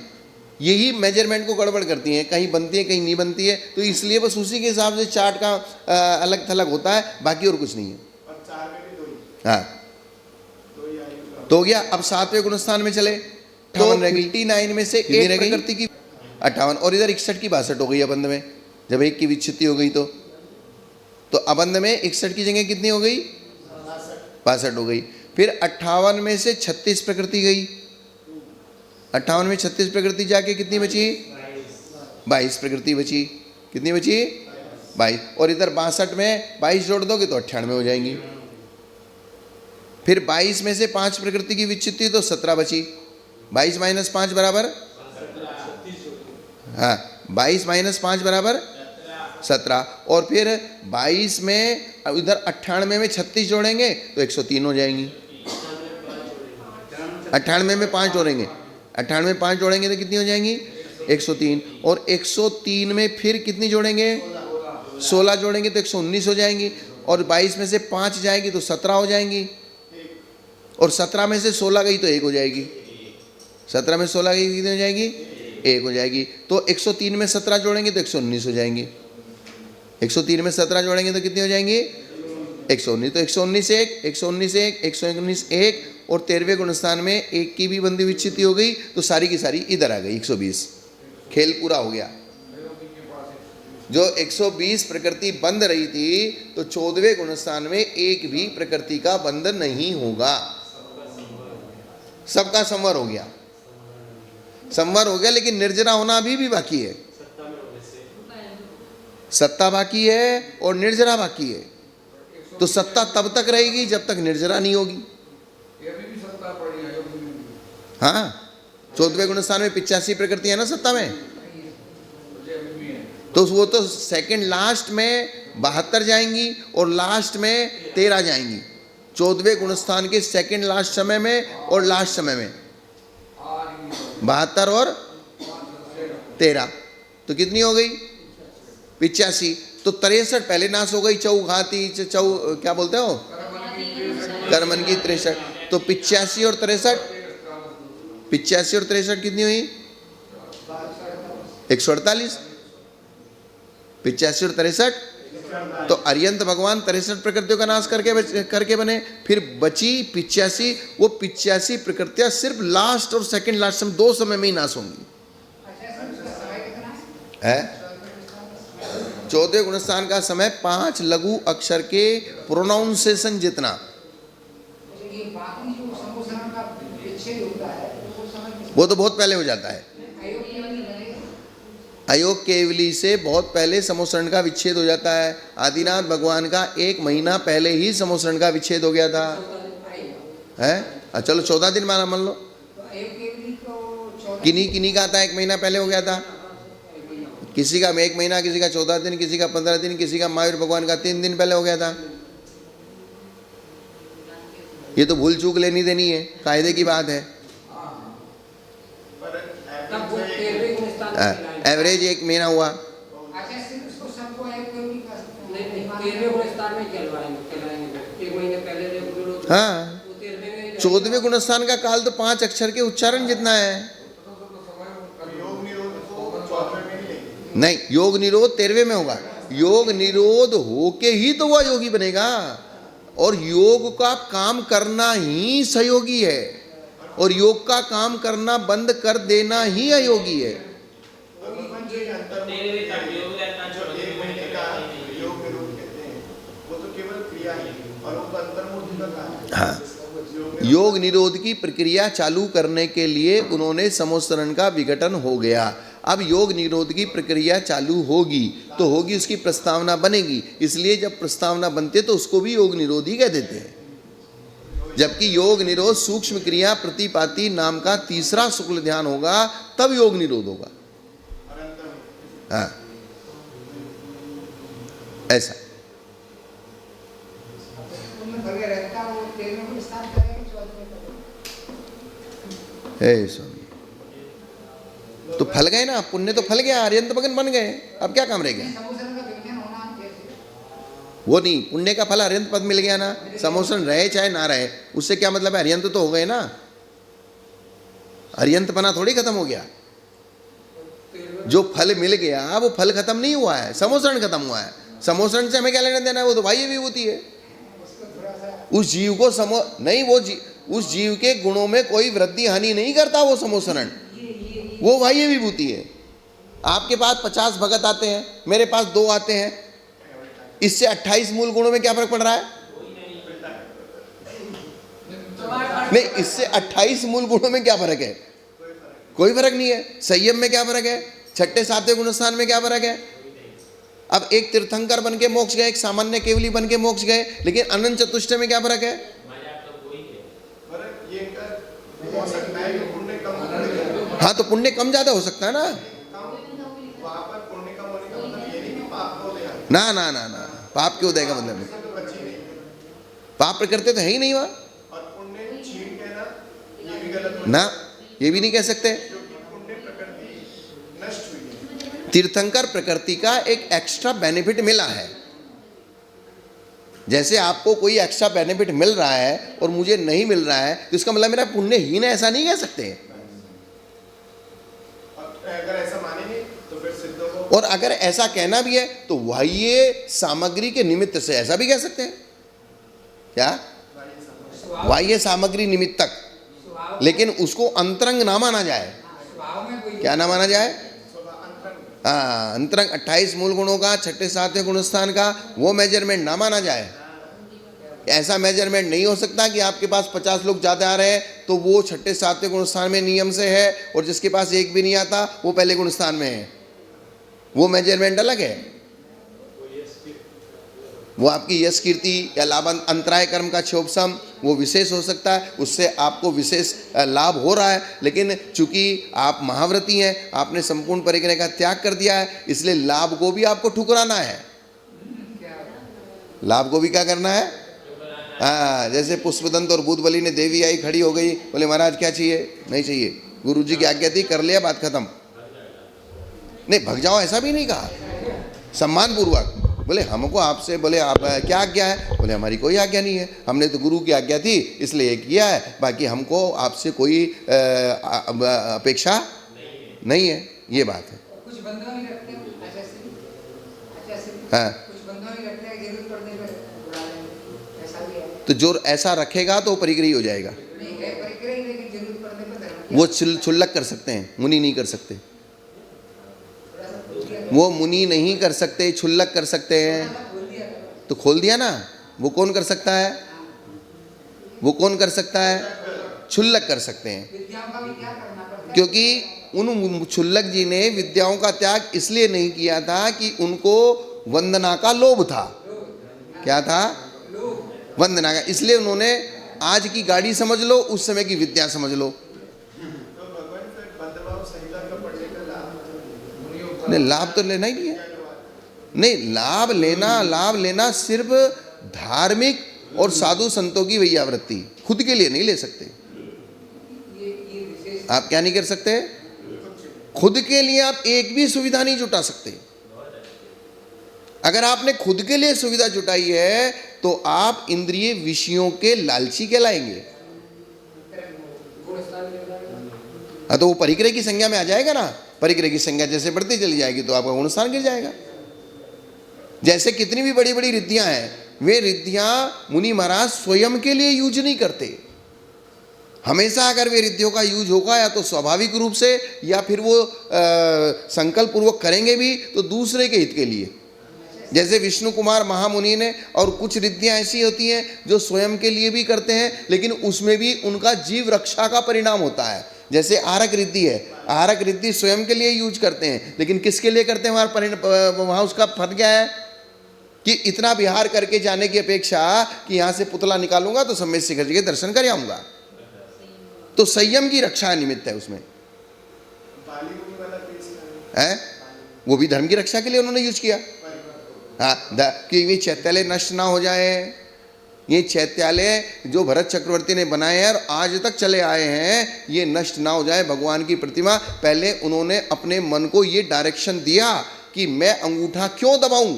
यही मेजरमेंट को गड़बड़ करती हैं। कहीं बनती है, कहीं नहीं बनती है। तो इसलिए बस उसी के हिसाब से चार्ट का अलग थलग होता है, बाकी और कुछ नहीं है। हाँ, तो हो गया। अब 7वें गुणस्थान में चले। 58 रह गई। 59 में से 1 प्रकृति की 58, और इधर 61 की 62 हो गई अबंध में। जब 1 की विच्छित्ति हो गई तो अबंध में 61 की जगह कितनी हो गई? 62 हो गई। फिर 58 में से 36 प्रकृति गई। 58 में 36 प्रकृति जाके कितनी बची? 22 प्रकृति बची। कितनी बची? 22। और इधर 62 में 22 जोड़ दोगे तो 98 हो जाएंगी। फिर 22 में से 5 प्रकृति की विच्छित्ति तो 17 बची। 22 माइनस 5 बराबर, हाँ, 22 माइनस 5 बराबर 17। और फिर 22 में इधर 98 में 36 जोड़ेंगे तो 103 हो जाएंगी। 98 में 5 जोड़ेंगे, 98 में 5 जोड़ेंगे तो कितनी हो जाएंगी? 103। और 103 में फिर कितनी जोड़ेंगे? 16 जोड़ेंगे तो 119 हो जाएंगी। और 22 में से 5 जाएगी तो 17 हो जाएंगी। और 17 में से 16 गई तो 1 हो जाएगी। 17 में 16 गई कितनी हो जाएगी? 1 हो जाएगी। तो 103 में 17 जोड़ेंगे तो 119 हो जाएंगी। 103 में 17 जोड़ेंगे तो कितनी हो जाएंगी? 119। तो 119 1, 119 1, 119 1, और 13वें गुणस्थान में 1 की भी बंदी विच्छित्ति हो गई, तो सारी की सारी इधर आ गई 120। खेल पूरा हो गया। जो 120 प्रकृति बंद रही थी, तो 14वें गुणस्थान में 1 भी प्रकृति का बंध नहीं होगा। सबका संवर हो गया, संवर हो गया। लेकिन निर्जरा होना अभी भी बाकी है। सत्ता बाकी है और निर्जरा बाकी है। तो सत्ता तब तक रहेगी जब तक निर्जरा नहीं होगी। हाँ, 14वें गुणस्थान में 85 प्रकृति है ना सत्ता में। तो वो तो सेकंड लास्ट में 72 जाएंगी और लास्ट में 13 जाएंगी। 14वें गुणस्थान के सेकंड लास्ट समय में और लास्ट समय में 72 और 13, तो कितनी हो गई? 85। तो 63 पहले नाश हो गई। चौघाती क्या बोलते हो? कर्मन की 63। तो 85 और 63, 85 और 63 कितनी हुई? 148। 85 और 63 तो अर्यंत भगवान 63 प्रकृतियों का नाश करके बने, फिर बची 85। वो 85 प्रकृतियां सिर्फ लास्ट और सेकंड लास्ट समय 2 समय में ही नाश होंगी। है 14वें गुणस्थान का समय 5 लघु अक्षर के प्रोनाउंसिएशन जितना। वो तो बहुत पहले हो जाता है। अयोग केवली से बहुत पहले समोसरण का विच्छेद हो जाता है। आदिनाथ भगवान का 1 महीना पहले ही समोसरण का विच्छेद हो गया था। है चलो 14 दिन माना मान लो। किन्हीं का था 1 महीना पहले हो गया था, किसी का 1 महीना, किसी का 14 दिन, किसी का 15 दिन, किसी का महावीर भगवान का 3 दिन पहले हो गया था। ये तो भूल चूक लेनी देनी है, कायदे की बात है। एवरेज 1 महीना हुआ। हाँ 14वें गुणस्थान का काल तो 5 अक्षर के उच्चारण जितना है। नहीं, योग निरोध 13वें में होगा। योग निरोध होके ही तो वह योगी बनेगा, और योग का काम करना ही सहयोगी है, और योग का काम करना बंद कर देना ही अयोगी है। हाँ, योग निरोध की प्रक्रिया चालू करने के लिए उन्होंने समोसरण का विघटन हो गया। अब योग निरोध की प्रक्रिया चालू होगी तो होगी, उसकी प्रस्तावना बनेगी। इसलिए जब प्रस्तावना बनते तो उसको भी योग निरोधी कह देते हैं। जबकि योग निरोध सूक्ष्म क्रिया प्रतिपाती नाम का तीसरा शुक्ल ध्यान होगा, तब योग निरोध होगा। हाँ ऐसा। स्वामी तो फल गए ना, पुण्य तो फल गया, आर्यंत भगन बन गए, अब क्या काम रह गया? वो नहीं, पुण्य का फल अर्यंत पद मिल गया ना, समोसन रहे चाहे ना रहे, उससे क्या मतलब है? अर्यंत तो हो गए ना, अर्यंत बना थोड़ी खत्म हो गया। जो फल मिल गया वो फल खत्म नहीं हुआ है, समोसरण खत्म हुआ है। समोसरण से हमें क्या लेना देना है? वो तो बाह्य विभूति है। उस जीव को नहीं, वो उस जीव के गुणों में कोई वृद्धि हानि नहीं करता वो समोसरण, वो बाह्य विभूति है। आपके पास 50 भगत आते हैं, मेरे पास 2 आते हैं, इससे 28 मूल गुणों में क्या फर्क पड़ रहा है? नहीं, इससे 28 मूल गुणों में क्या फर्क है? कोई फर्क नहीं है। संयम में क्या फर्क है? 6ठे 7वें गुणस्थान में क्या फर्क है? अब एक तीर्थंकर बन के मोक्ष गए, एक सामान्य केवली बन के मोक्ष गए, लेकिन अनंत चतुष्टय में क्या फर्क है? हाँ तो पुण्य कम ज्यादा हो सकता है ना। ना ना ना ना, पाप क्यों देगा? मतलब पाप प्रकृति तो है ही नहीं वहां ना, ये भी नहीं कह सकते। तीर्थंकर प्रकृति का एक एक्स्ट्रा बेनिफिट मिला है। जैसे आपको कोई एक्स्ट्रा बेनिफिट मिल रहा है और मुझे नहीं मिल रहा है, तो इसका मतलब मेरा पुण्यहीन है, ऐसा नहीं कह सकते। अगर ऐसा मानेंगे तो फिर सिद्ध हो। और अगर ऐसा कहना भी है तो बाह्य सामग्री के निमित्त से ऐसा भी कह सकते हैं। क्या? बाह्य सामग्री निमित्त तक, लेकिन उसको अंतरंग ना माना जाए। क्या ना माना जाए? हाँ, अंतरंग 28 मूल गुणों का 6ठे 7वें गुणस्थान का वो मेजरमेंट ना माना जाए। ऐसा मेजरमेंट नहीं हो सकता कि आपके पास 50 लोग ज़्यादा आ रहे हैं तो वो 6ठे 7वें गुणस्थान में नियम से है, और जिसके पास एक भी नहीं आता वो पहले गुणस्थान में है। वो मेजरमेंट अलग है। वो आपकी यश कीर्ति या लाभ अंतराय कर्म का क्षोभसम वो विशेष हो सकता है, उससे आपको विशेष लाभ हो रहा है। लेकिन चूंकि आप महाव्रती हैं, आपने संपूर्ण परिग्रह का त्याग कर दिया है, इसलिए लाभ को भी आपको ठुकराना है। लाभ को भी क्या करना है? हाँ, जैसे पुष्पदंत और बुधबली ने देवी आई, खड़ी हो गई, बोले महाराज क्या चाहिए? नहीं चाहिए, गुरु जी की आज्ञा थी, कर लिया, बात खत्म। नहीं, भग जाओ ऐसा भी नहीं कहा, सम्मान पूर्वक। बोले हमको आपसे, बोले आप क्या आज्ञा है? बोले हमारी कोई आज्ञा नहीं है, हमने तो गुरु की आज्ञा थी इसलिए किया है, बाकी हमको आपसे कोई अपेक्षा नहीं है। ये बात है। कुछ बंधन नहीं रखते, हाँ, कुछ बंधन नहीं जरूरत पड़ने पर बुला लेंगे, ऐसा भी है। तो जो ऐसा रखेगा तो वो परिग्रही हो जाएगा। नहीं है परिग्रह ही, लेकिन जरूरत पड़ने पर धर्म की वो क्षुल्लक कर सकते हैं, मुनि नहीं कर सकते। वो मुनि नहीं कर सकते, क्षुल्लक कर सकते हैं। बोल दिया तो खोल दिया ना। वो कौन कर सकता है? वो कौन कर सकता है? क्षुल्लक कर सकते हैं। विद्याओं का भी क्या करना पड़ता है? क्योंकि उन क्षुल्लक जी ने विद्याओं का त्याग इसलिए नहीं किया था कि उनको वंदना का लोभ था। क्या था? वंदना का। इसलिए उन्होंने आज की गाड़ी समझ लो, उस समय की विद्या समझ लो। तो भगवान फिर बद्धभाव संहिता का पढ़ने का लाभ नहीं, लाभ तो लेना ही नहीं है। नहीं, लाभ लेना सिर्फ धार्मिक और साधु संतों की वैयावृत्ति, खुद के लिए नहीं ले सकते। ये विशेष आप क्या नहीं कर सकते? खुद के लिए आप एक भी सुविधा नहीं जुटा सकते। अगर आपने खुद के लिए सुविधा जुटाई है तो आप इंद्रिय विषयों के लालची कहलाएंगे। हाँ, तो वो परिग्रह की संज्ञा में आ जाएगा ना। परिग्रह की संज्ञा जैसे बढ़ती चली जाएगी तो आपका गुणस्थान गिर जाएगा। जैसे कितनी भी बड़ी बड़ी रिद्धियां हैं, वे रिद्धियां मुनि महाराज स्वयं के लिए यूज नहीं करते। हमेशा अगर वे रिद्धियों का यूज होगा या तो स्वाभाविक रूप से, या फिर वो संकल्प पूर्वक करेंगे भी तो दूसरे के हित के लिए। जैसे विष्णु कुमार महामुनि ने, और कुछ रिद्धियां ऐसी होती हैं जो स्वयं के लिए भी करते हैं, लेकिन उसमें भी उनका जीव रक्षा का परिणाम होता है। जैसे आरक रिद्धि है, आरक रिद्धि स्वयं के लिए यूज करते हैं, लेकिन किसके लिए करते हैं? वहाँ उसका फल क्या है कि इतना विहार करके जाने की अपेक्षा कि यहाँ से पुतला निकालूंगा तो सम्मेद शिखर जी के दर्शन कर आऊंगा। तो संयम की रक्षा निमित्त है उसमें है। वो भी धर्म की रक्षा के लिए उन्होंने यूज किया। हाँ, कि ये चैत्यालय नष्ट ना हो जाए। ये चैत्यालय जो भरत चक्रवर्ती ने बनाए हैं और आज तक चले आए हैं, ये नष्ट ना हो जाए। भगवान की प्रतिमा, पहले उन्होंने अपने मन को ये डायरेक्शन दिया कि मैं अंगूठा क्यों दबाऊं।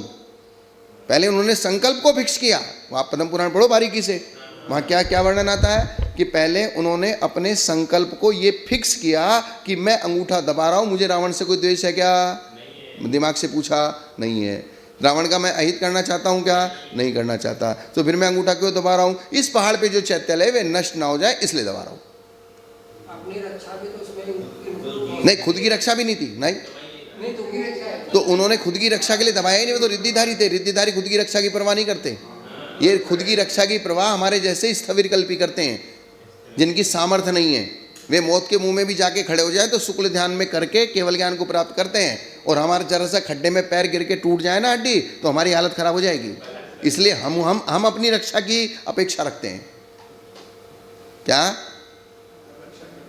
पहले उन्होंने संकल्प को फिक्स किया। वहाँ पद्म पुराण पढ़ो बारीकी से, वहाँ क्या क्या वर्णन आता है कि पहले उन्होंने अपने संकल्प को ये फिक्स किया कि मैं अंगूठा दबा रहा हूँ। मुझे रावण से कोई द्वेष है क्या? दिमाग से पूछा, नहीं है। रावण का मैं अहित करना चाहता हूँ क्या? नहीं करना चाहता। तो फिर मैं अंगूठा क्यों दबा रहा हूँ? इस पहाड़ पे जो चैत्यालय वे नष्ट ना हो जाए इसलिए दबा रहा हूँ। अपनी रक्षा भी तो उसमें नहीं, खुद की रक्षा भी नहीं थी। नहीं तो की रक्षा है। तो उन्होंने खुद की रक्षा के लिए दबाया ही नहीं। वो तो रिद्धिधारी थे। रिद्धिधारी खुद की रक्षा की परवाह नहीं करते। ये खुद की रक्षा की परवाह हमारे जैसे स्थविर कल्पी करते हैं, जिनकी सामर्थ्य नहीं है। वे मौत के मुंह में भी जाके खड़े हो जाए तो शुक्ल ध्यान में करके केवल ज्ञान को प्राप्त करते हैं। और हमारे जरा सा खड्डे में पैर गिर के टूट जाए ना हड्डी, तो हमारी हालत खराब हो जाएगी। इसलिए हम अपनी रक्षा की अपेक्षा रखते हैं। क्या?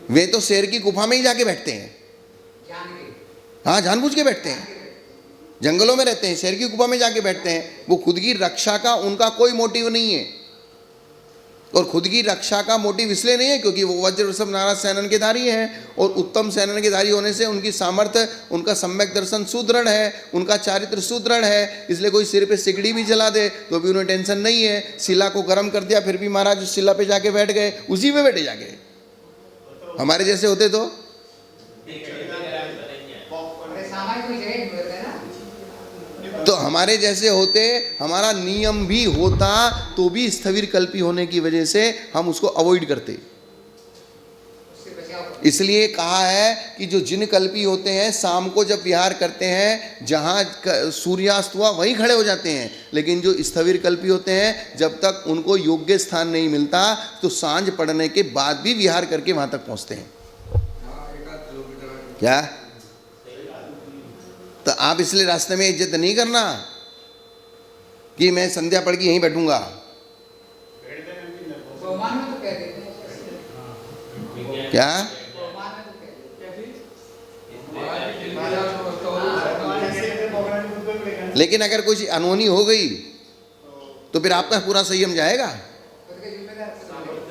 वे तो शेर की गुफा में ही जाके बैठते हैं। हाँ, जानबूझ के बैठते हैं। जंगलों में रहते हैं, शेर की गुफा में जाके बैठते हैं। वो खुद की रक्षा का उनका कोई मोटिव नहीं है। और खुद की रक्षा का मोटिव इसलिए नहीं है क्योंकि वो वज्र सब नाराज सेनन के धारी हैं, और उत्तम सेनन के धारी होने से उनकी सामर्थ्य, उनका सम्यक दर्शन सुदृढ़ है, उनका चारित्र सुदृढ़ है। इसलिए कोई सिर पे सिगड़ी भी जला दे तो भी उन्हें टेंशन नहीं है। शिला को गर्म कर दिया फिर भी महाराज उस शिला पे जाके बैठ गए, उसी पे बैठे जाके। हमारे जैसे होते तो तो हमारे जैसे होते, हमारा नियम भी होता तो भी स्थविर कल्पी होने की वजह से हम उसको अवॉइड करते। इसलिए कहा है कि जो जिन कल्पी होते हैं शाम को जब विहार करते हैं, जहाँ सूर्यास्त हुआ वहीं खड़े हो जाते हैं। लेकिन जो स्थविर कल्पी होते हैं, जब तक उनको योग्य स्थान नहीं मिलता तो सांझ पड़ने के बाद भी विहार करके वहाँ तक पहुँचते हैं। क्या? तो आप इसलिए रास्ते में इज्जत नहीं करना कि मैं संध्या पढ़ के यहीं बैठूंगा। क्या? लेकिन अगर कुछ अनहोनी हो गई तो फिर आपका पूरा संयम जाएगा।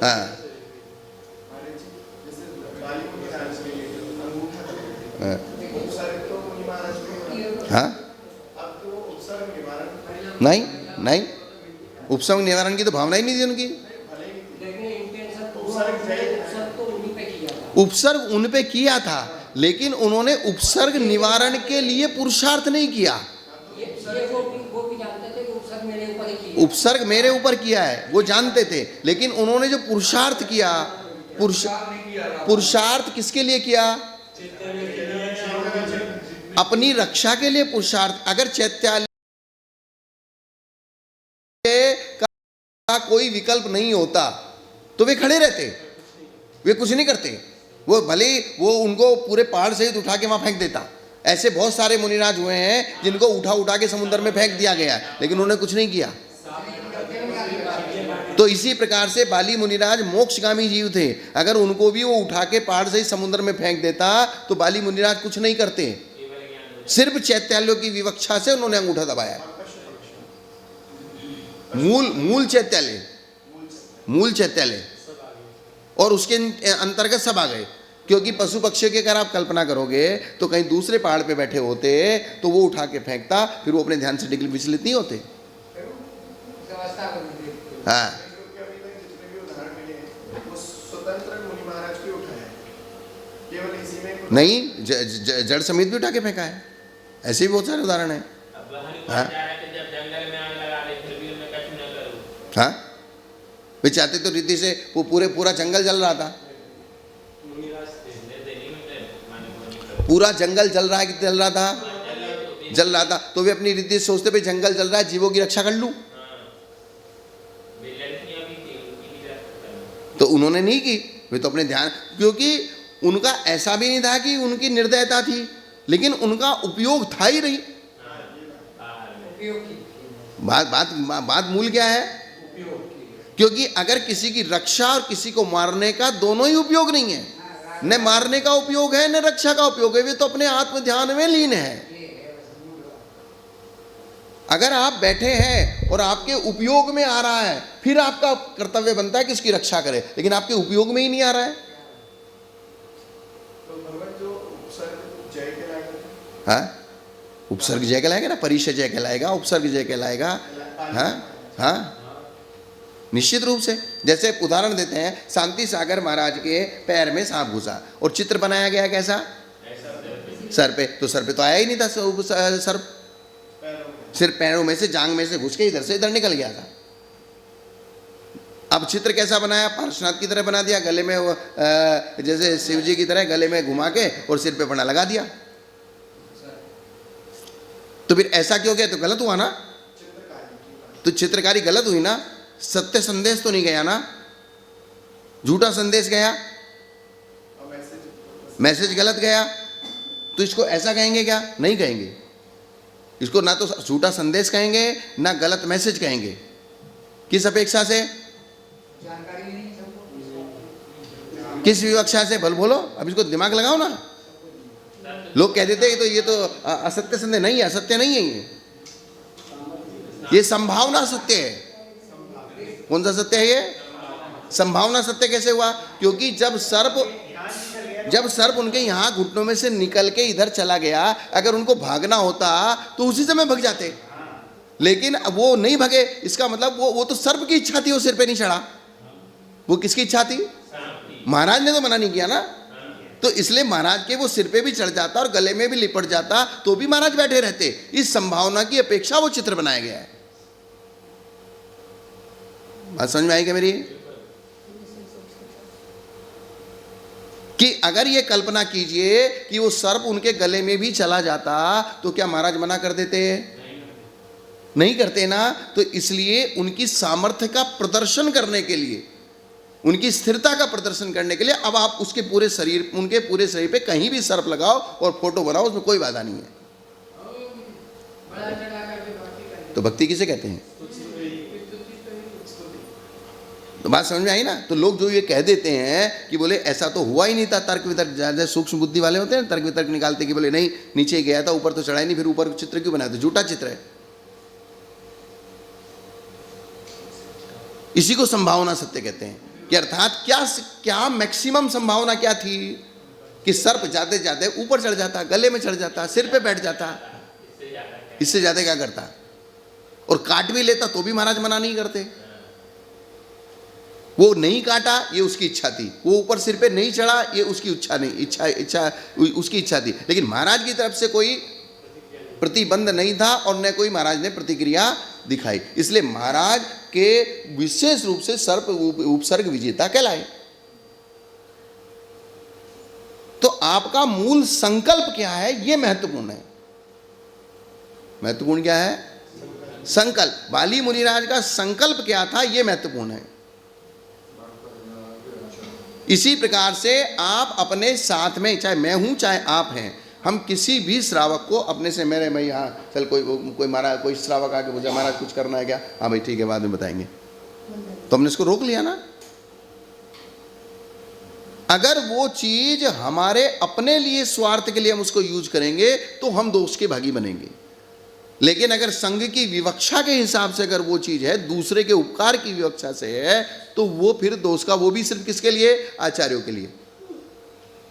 हाँ, हाँ, नहीं, उपसर्ग निवारण की तो भावना ही नहीं थी उनकी। उपसर्ग उन पे किया था, लेकिन उन्होंने उपसर्ग निवारण के लिए पुरुषार्थ नहीं किया। वो भी जानते थे कि उपसर्ग मेरे ऊपर ही किया। उपसर्ग मेरे ऊपर किया है, वो जानते थे, लेकिन उन्होंने जो पुरुषार्थ किया, पुरुषार्थ किसके लिए किया? अपनी रक्षा के लिए पुरुषार्थ। अगर चैत्यालय का कोई विकल्प नहीं होता तो वे खड़े रहते, वे कुछ नहीं करते। वो भले वो उनको पूरे पहाड़ सहित उठा के वहां फेंक देता। ऐसे बहुत सारे मुनिराज हुए हैं जिनको उठा उठा के समुद्र में फेंक दिया गया है, लेकिन उन्होंने कुछ नहीं किया। तो इसी प्रकार से बाली मुनिराज मोक्षगामी जीव थे। अगर उनको भी वो उठा के पहाड़ से समुद्र में फेंक देता तो बाली मुनिराज कुछ नहीं करते। सिर्फ चैत्यालयों की विवक्षा से उन्होंने अंगूठा दबाया। मूल चैत्यालय और उसके अंतर्गत सब आ गए। क्योंकि पशु पक्षियों की अगर आप कल्पना करोगे तो कहीं दूसरे पहाड़ पे बैठे होते तो वो उठा के फेंकता, फिर वो अपने ध्यान से विचलित नहीं होते। हाँ, अभी तक जितने भी उदाहरण मिले हैं वो स्वतंत्र मुनि महाराज की उठाया है, केवल इसी में नहीं, जड़ समेत भी उठा के फेंका है। ऐसे भी बहुत सारे उदाहरण हैं। हाँ हाँ, वे चाहते तो रीति से वो पूरा जंगल जल रहा था। पूरा जंगल जल रहा है कि जल रहा था? जल रहा था। तो वे अपनी रीति से सोचते भाई जंगल जल रहा है, जीवों की रक्षा कर लूं। तो उन्होंने नहीं की, वे तो अपने ध्यान, क्योंकि उनका ऐसा भी नहीं था कि उनकी निर्दयता थी, लेकिन उनका उपयोग था ही नहीं। बात मूल क्या है? क्योंकि अगर किसी की रक्षा और किसी को मारने का दोनों ही उपयोग नहीं है, न मारने का उपयोग है न रक्षा का उपयोग है, वे तो अपने आत्म ध्यान में लीन है। अगर आप बैठे हैं और आपके उपयोग में आ रहा है, फिर आपका कर्तव्य बनता है कि उसकी रक्षा करें, लेकिन आपके उपयोग में ही नहीं आ रहा है। तो भगवान जो उपसर्ग जय कहलाएगा, हाँ, उपसर्ग जय कहलाएगा ना, परिचय जय कहलाएगा, उपसर्ग जय कहलाएगा। हाँ हाँ, निश्चित रूप से। जैसे उदाहरण देते हैं, शांति सागर महाराज के पैर में सांप घुसा और चित्र बनाया गया कैसा? सर पे। तो सर पे तो आया ही नहीं था सर्प, सिर्फ पैरों में से, जांग में से घुस के इधर से इधर निकल गया था। अब चित्र कैसा बनाया? पार्श्वनाथ की तरह बना दिया, गले में जैसे शिव जी की तरह गले में घुमा के और सिर पे पड़ा लगा दिया। तो फिर ऐसा क्यों किया? तो गलत हुआ ना। तो चित्रकारी गलत हुई ना, सत्य संदेश तो नहीं गया ना, झूठा संदेश गया, मैसेज गलत गया। तो इसको ऐसा कहेंगे क्या? नहीं कहेंगे। इसको ना तो झूठा संदेश कहेंगे ना गलत मैसेज कहेंगे। किस अपेक्षा से? किस विवक्षा से? बोलो, अब इसको दिमाग लगाओ ना। लोग कह देते हैं तो ये तो असत्य संदेश नहीं है, असत्य नहीं है, ये संभावना सत्य है। कौन सा सत्य है? ये संभावना सत्य कैसे हुआ? क्योंकि जब सर्प उनके यहां घुटनों में से निकल के इधर चला गया, अगर उनको भागना होता तो उसी समय भाग जाते, लेकिन वो नहीं भागे। इसका मतलब वो तो सर्प की इच्छा थी, वो सिर पे नहीं चढ़ा। वो किसकी इच्छा थी? महाराज ने तो मना नहीं किया ना। तो इसलिए महाराज के वो सिर पे भी चढ़ जाता और गले में भी लिपट जाता तो भी महाराज बैठे रहते। इस संभावना की अपेक्षा वो चित्र बनाया गया है। बात समझ में आई क्या मेरी? कि अगर ये कल्पना कीजिए कि वो सर्प उनके गले में भी चला जाता तो क्या महाराज मना कर देते? नहीं करते ना। तो इसलिए उनकी सामर्थ्य का प्रदर्शन करने के लिए, उनकी स्थिरता का प्रदर्शन करने के लिए अब आप उसके पूरे शरीर, उनके पूरे शरीर पे कहीं भी सर्प लगाओ और फोटो बनाओ, उसमें कोई बाधा नहीं है। तो भक्ति किसे कहते हैं? तो बात समझ में आई ना। तो लोग जो ये कह देते हैं कि बोले ऐसा तो हुआ ही नहीं था, तर्क वितर्क, ज़्यादा सूक्ष्म बुद्धि वाले होते हैं, तर्क वितर्क निकालते कि बोले नहीं, नीचे गया था, ऊपर तो चढ़ा ही नहीं, फिर ऊपर चित्र क्यों बनाया? तो झूठा चित्र है। इसी को संभावना सत्य कहते हैं। कि अर्थात क्या मैक्सिमम संभावना क्या थी कि सर्प जाते जाते ऊपर चढ़ जाता, गले में चढ़ जाता, सिर पे बैठ जाता। इससे ज्यादा क्या करता? और काट भी लेता तो भी महाराज मना नहीं करते। वो नहीं काटा, ये उसकी इच्छा थी। वो ऊपर सिर पे नहीं चढ़ा, ये उसकी इच्छा नहीं, इच्छा उसकी इच्छा थी। लेकिन महाराज की तरफ से कोई प्रतिबंध नहीं था और न कोई महाराज ने प्रतिक्रिया दिखाई, इसलिए महाराज के विशेष रूप से सर्प उपसर्ग विजेता कहलाए। तो आपका मूल संकल्प क्या है, यह महत्वपूर्ण है। महत्वपूर्ण क्या है? संकल्प। बाली मुनिराज का संकल्प क्या था, यह महत्वपूर्ण है। इसी प्रकार से आप अपने साथ में, चाहे मैं हूं चाहे आप हैं, हम किसी भी श्रावक को अपने से, मेरे मैं यहाँ चल कोई महाराज, कोई श्रावक आके पूछा महाराज कुछ करना है क्या, हाँ भाई ठीक है बाद में बताएंगे, तो हमने इसको रोक लिया ना। अगर वो चीज हमारे अपने लिए स्वार्थ के लिए हम उसको यूज करेंगे तो हम दोष के भागी बनेंगे। लेकिन अगर संघ की विवक्षा के हिसाब से अगर वो चीज है, दूसरे के उपकार की विवक्षा से है, तो वो फिर दोष का, वो भी सिर्फ किसके लिए? आचार्यों के लिए।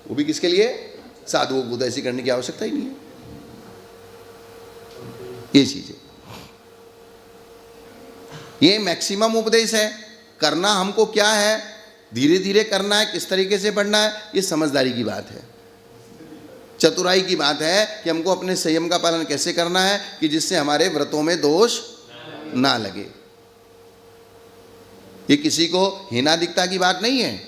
वो भी किसके लिए? साधुओं को। तो ऐसी करने की आवश्यकता ही नहीं है। ये चीज है, ये मैक्सिमम उपदेश है। करना हमको क्या है, धीरे धीरे करना है, किस तरीके से पढ़ना है, ये समझदारी की बात है, चतुराई की बात है कि हमको अपने संयम का पालन कैसे करना है कि जिससे हमारे व्रतों में दोष ना लगे। ये किसी को हीनादिकता की बात नहीं है।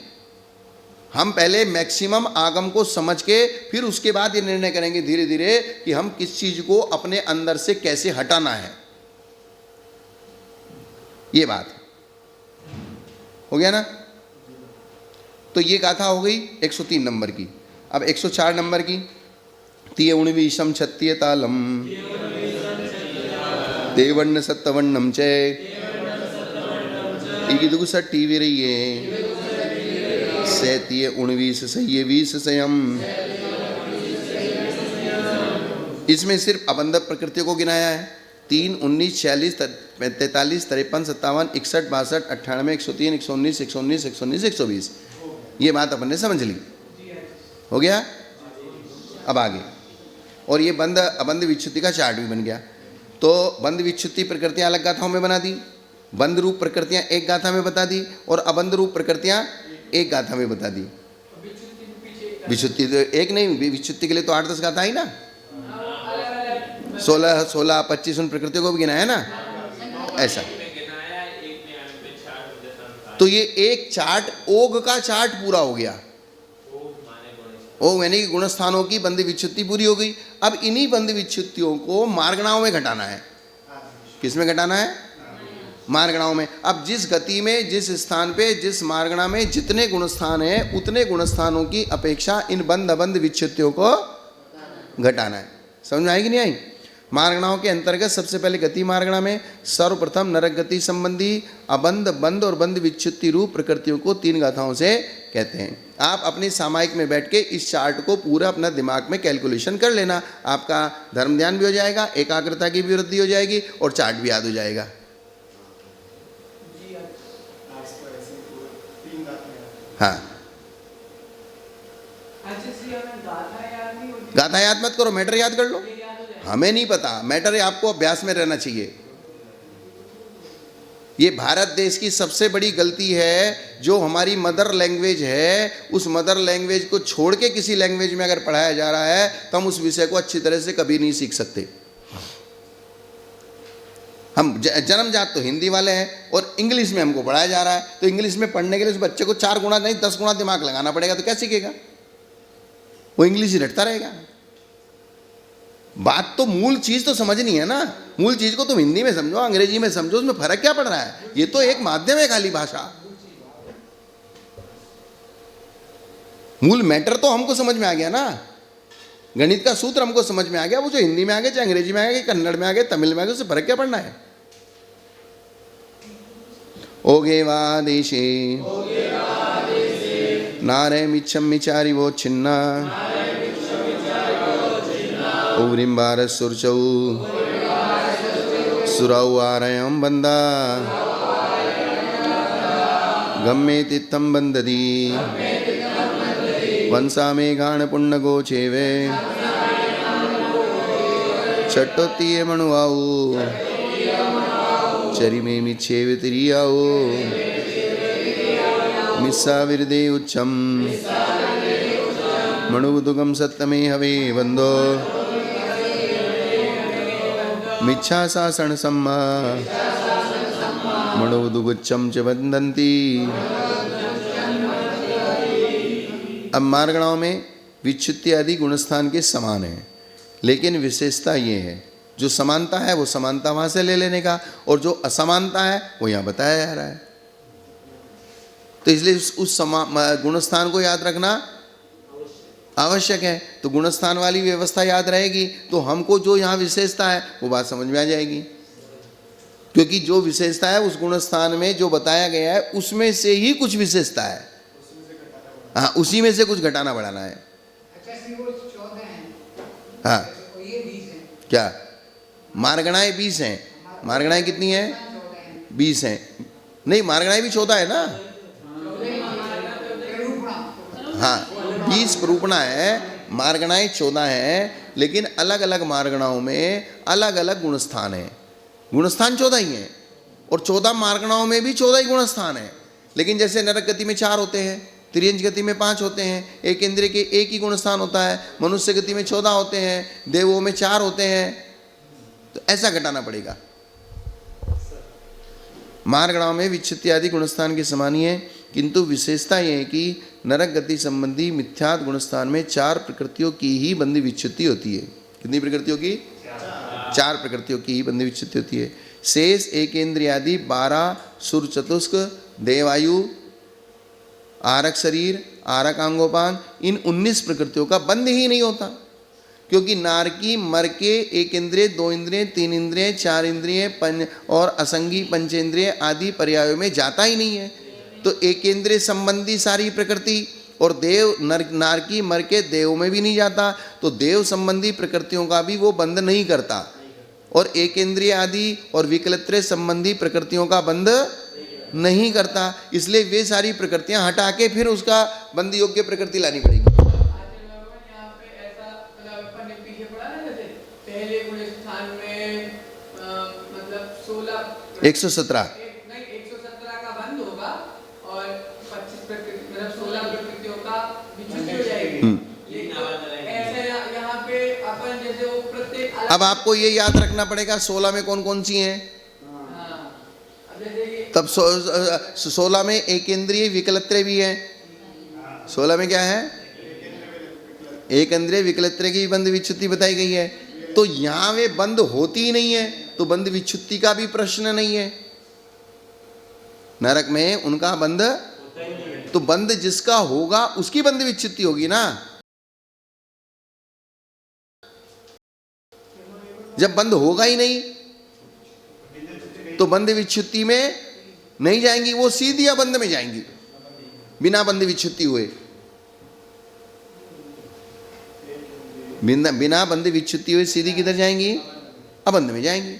हम पहले मैक्सिमम आगम को समझ के फिर उसके बाद ये निर्णय करेंगे धीरे धीरे कि हम किस चीज को अपने अंदर से कैसे हटाना है। ये बात हो गया ना। तो ये गाथा हो गई 103 नंबर की। अब 104 नंबर की। तिय उणवीशम क्षत्रिय तालम देवर्ण सत्तवर्णम च इगिदुगुसट्टी वीरये सैतीय उणवीस सह्य 20 संयम। इसमें सिर्फ अबंध प्रकृति को गिनाया है। 3, 19, 46, 43, 53, 57, 61, 62, 98, 103, 119, 119, 119, 120। ये बात अपन ने समझ ली। हो गया। अब आगे, और ये बंध अबंध विच्छुत्ति का चार्ट भी बन गया। तो बंध विच्छुत्ति प्रकृतियां अलग गाथाओं में बना दी, बंध रूप प्रकृतियां एक गाथा में बता दी, और अबंध रूप प्रकृतियां एक गाथा में बता दी। विच्छुत्ति तो एक नहीं, विच्छुत्ति के लिए तो 8-10 गाथा ही ना, 16, 25 उन प्रकृतियों को भी गिना है ना, ऐसा। तो ये एक चार्ट, ओग का चार्ट पूरा हो गया। ओग यानी कि गुणस्थानों की बंध विच्छुत्ति पूरी हो गई। अब इन्हीं बंध विच्छुत्तियों को मार्गणाओं में घटाना है। किस में घटाना है? मार्गणाओं में। अब जिस गति में, जिस स्थान पे, जिस मार्गणा में जितने गुणस्थान हैं, उतने गुणस्थानों की अपेक्षा इन बंध अबंध विच्छुत्तियों को घटाना है। समझ में आएगी नहीं आई? मार्गणाओं के अंतर्गत सबसे पहले गति मार्गणा में सर्वप्रथम नरक गति संबंधी अबंध, बंध और बंध विच्छुत्ति रूप प्रकृतियों को 3 गाथाओं से कहते हैं। आप अपनी सामायिक में बैठ के इस चार्ट को पूरा अपना दिमाग में कैलकुलेशन कर लेना। आपका धर्म ध्यान भी हो जाएगा, एकाग्रता की भी वृद्धि हो जाएगी और चार्ट भी याद हो जाएगा। हाँ, गाथा याद मत करो, मैटर याद कर लो। हमें नहीं पता, मैटर आपको अभ्यास में रहना चाहिए। ये भारत देश की सबसे बड़ी गलती है, जो हमारी मदर लैंग्वेज है, उस मदर लैंग्वेज को छोड़ के किसी लैंग्वेज में अगर पढ़ाया जा रहा है तो हम उस विषय को अच्छी तरह से कभी नहीं सीख सकते। हम जन्मजात तो हिंदी वाले हैं और इंग्लिश में हमको पढ़ाया जा रहा है, तो इंग्लिश में पढ़ने के लिए उस बच्चे को 4 गुना नहीं 10 गुना दिमाग लगाना पड़ेगा, तो क्या सीखेगा? वो इंग्लिश ही रटता रहेगा। बात तो मूल चीज तो समझनी है ना। मूल चीज को तुम हिंदी में समझो, अंग्रेजी में समझो, उसमें फर्क क्या पड़ रहा है? ये तो एक माध्यम है खाली भाषा। मूल मैटर तो हमको समझ में आ गया ना। गणित का सूत्र हमको समझ में आ गया। वो जो हिंदी में आ गया, चाहे अंग्रेजी में आ गया, कन्नड़ में आ गया, तमिल में आ गया, उससे फर्क क्या पड़ना है? ओगे वादेशे नारे मिच्छम मिचारी वो छिन्ना उवरिम्बार सुरचौ सुरौ आरयम बंदा गम्मे तित्तम बंददी वंसा में गाण पुण्य गो छेवे चट्टोतीये मनुआऊ चरी में मिच्छेवे तिरियाओ मिस्सा विरदे उच्चम मणुदुगम सत्तमे हवे बंदो मिच्छा सासण सम्मा मनोदुगुच्चम च वदन्ति। अब मार्गणाओं में विच्छुत्ति आदि गुणस्थान के समान है, लेकिन विशेषता ये है, जो समानता है वो समानता वहां से ले लेने का, और जो असमानता है वो यहाँ बताया जा रहा है। तो इसलिए उस गुणस्थान को याद रखना आवश्यक है। तो गुणस्थान वाली व्यवस्था याद रहेगी तो हमको जो यहाँ विशेषता है वो बात समझ में आ जाएगी, क्योंकि जो विशेषता है उस गुणस्थान में जो बताया गया है उसमें से ही कुछ विशेषता है। हाँ, उसी में से कुछ घटाना बढ़ाना है। हाँ, क्या मार्गणाएं 20 हैं? मार्गणाएं कितनी हैं? 20 हैं। नहीं, मार्गणाएं भी 14 है ना। हाँ, 20 प्रूपणा है, मार्गणाएं 14 हैं, लेकिन अलग अलग मार्गणाओं में अलग अलग गुणस्थान है। गुणस्थान 14 ही हैं, और 14 मार्गणाओं में भी 14 ही गुणस्थान है। लेकिन जैसे नरक गति में 4 होते हैं, त्रियंज गति में 5 होते हैं, एक इंद्रिय के एक ही गुणस्थान होता है, मनुष्य गति में 14 होते हैं, देवों में 4 होते हैं, तो ऐसा घटाना पड़ेगा। मार्गणाओं में विच्छित्ति आदि गुणस्थान के समान ही है, किंतु विशेषता यह है कि नरक गति संबंधी मिथ्यात् गुणस्थान में 4 प्रकृतियों की ही बंधी विच्छित्ति होती है। कितनी प्रकृतियों की? 4 प्रकृतियों की ही बंधी विच्छित्ति होती है। शेष एक इंद्रियादि 12 सुर चतुष्क देवायु आरक शरीर आरक अंगोपांग, इन 19 प्रकृतियों का बंध ही नहीं होता, क्योंकि नारकी मर के एक इंद्रिय 2 इंद्रिय 3 इंद्रिय 4 इंद्रिय पंच और असंगी पंचेंद्रिय आदि पर्यायों में जाता ही नहीं है। तो एक इंद्रिय संबंधी सारी प्रकृति और देव नारकी मर के देव में भी नहीं जाता, तो देव संबंधी प्रकृतियों का भी वो बंध नहीं करता, और एक इंद्रिय आदि और विकलत्र संबंधी प्रकृतियों का बंध नहीं करता। इसलिए वे सारी प्रकृतियां हटा के फिर उसका बंध योग्य प्रकृति लानी पड़ेगी। यहाँ पे ऐसा अपन ने पीछे पढ़ा ना, जैसे पहले गुणस्थान में मतलब 117 नहीं 117 का बंद होगा और 25 प्रकृति मतलब 16 प्रकृतियों का विच्छिन्न हो जाएगी। ऐसे यहाँ पे अपन जैसे वो प्रत्येक अब आपको ये याद रखना पड़ेगा 16 में कौन कौन सी हैं। तब 16 में एक इंद्रिय विकलत्र भी है। 16 में क्या है? एक इंद्रिय विकलत्र की बंध विच्छुत्ति बताई गई है। तो यहां वे बंद होती ही नहीं है, तो बंध विच्छुत्ति का भी प्रश्न नहीं है। नरक में उनका बंध, तो बंध जिसका होगा उसकी बंध विच्छुत्ति होगी ना। जब बंध होगा ही नहीं तो बंध विच्छुत्ति में नहीं जाएंगी, वो सीधी अबंध में जाएंगी बिना बंध विच्छुत्ति हुए। बिना बंध विच्छुत्ति हुए सीधी किधर जाएंगी? अबंध में जाएंगी।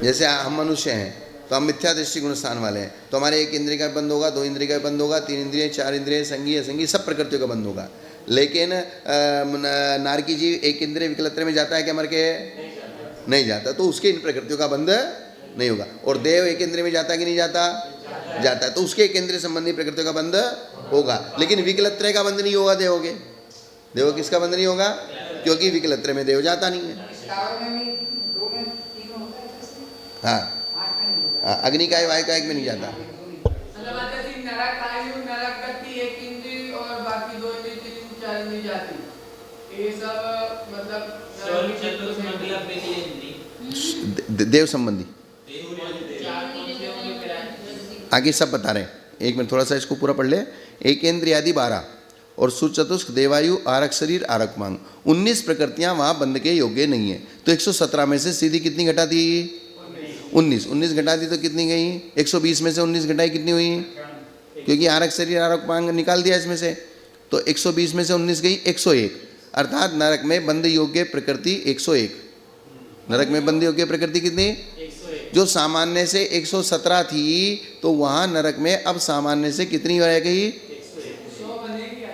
जैसे हम मनुष्य हैं तो हम मिथ्या दृष्टि गुणस्थान वाले हैं, तो हमारे एक इंद्रिय का बंद होगा, 2 इंद्रिय का बंद होगा, 3 इंद्रिय 4 इंद्रिय संगी असंगी सब प्रकृतियों का बंद होगा। लेकिन नारकी जीव एक इंद्रिय विकलत्र में जाता है क्या? मर के नहीं जाता, तो उसके इन प्रकृतियों का बंध नहीं होगा। और देव एक इंद्रिय में जाता कि नहीं जाता? जाता है, तो उसके एक इंद्रिय संबंधी प्रकृतियों का बंध होगा। लेकिन विकलत्र का बंध नहीं होगा देवों के। देव किसका बंध नहीं होगा? क्योंकि विकलत्र में देव जाता नहीं है। हाँ, अग्नि का वायु का एक में नहीं जाता। देव संबंधी आगे सब बता रहे हैं। एक मिनट थोड़ा सा इसको पूरा पढ़ ले। एक इंद्रियादि 12 और सुचतुष्क देवायु आरक शरीर आरक मांग, 19 प्रकृतियां वहां बंद के योग्य नहीं है। तो 117 में से सीधी कितनी घटा दी? 19 घटा दी तो कितनी गई? 120 में से 19 घटाई कितनी हुई? क्योंकि आरक शरीर आरक मांग निकाल दिया इसमें से, तो 120 में से 19 गई 101। अर्थात नरक में बंद योग्य प्रकृति 101। नरक में बंद योग्य प्रकृति कितनी? जो सामान्य से 117 थी, तो वहां नरक में अब सामान्य से कितनी रह गई? 100 बनेगी।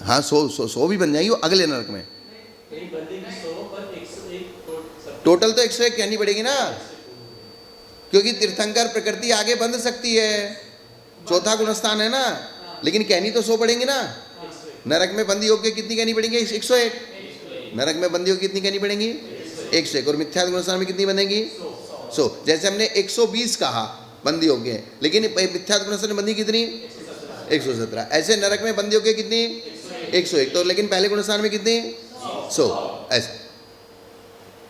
हाँ, 100 भी बन जाएगी वो अगले नरक में। टोटल तो 101 कहनी पड़ेगी ना, क्योंकि तीर्थंकर प्रकृति आगे बंध सकती है, चौथा गुणस्थान है ना, लेकिन कहनी तो 100 पड़ेंगे ना। नरक में बंद योग्य कितनी कहनी पड़ेंगे? 101। नरक में बंदियों की कितनी कहनी पड़ेंगी? 101। और मिथ्यात्व गुणस्थान में कितनी बनेगी? 100। जैसे हमने 120 कहा बंदी हो गए, लेकिन मिथ्यात्व गुणस्थान में बंदी कितनी? 117। ऐसे नरक में बंदी हो गए कितनी? 101। तो लेकिन पहले गुणस्थान में कितनी? 100। ऐसे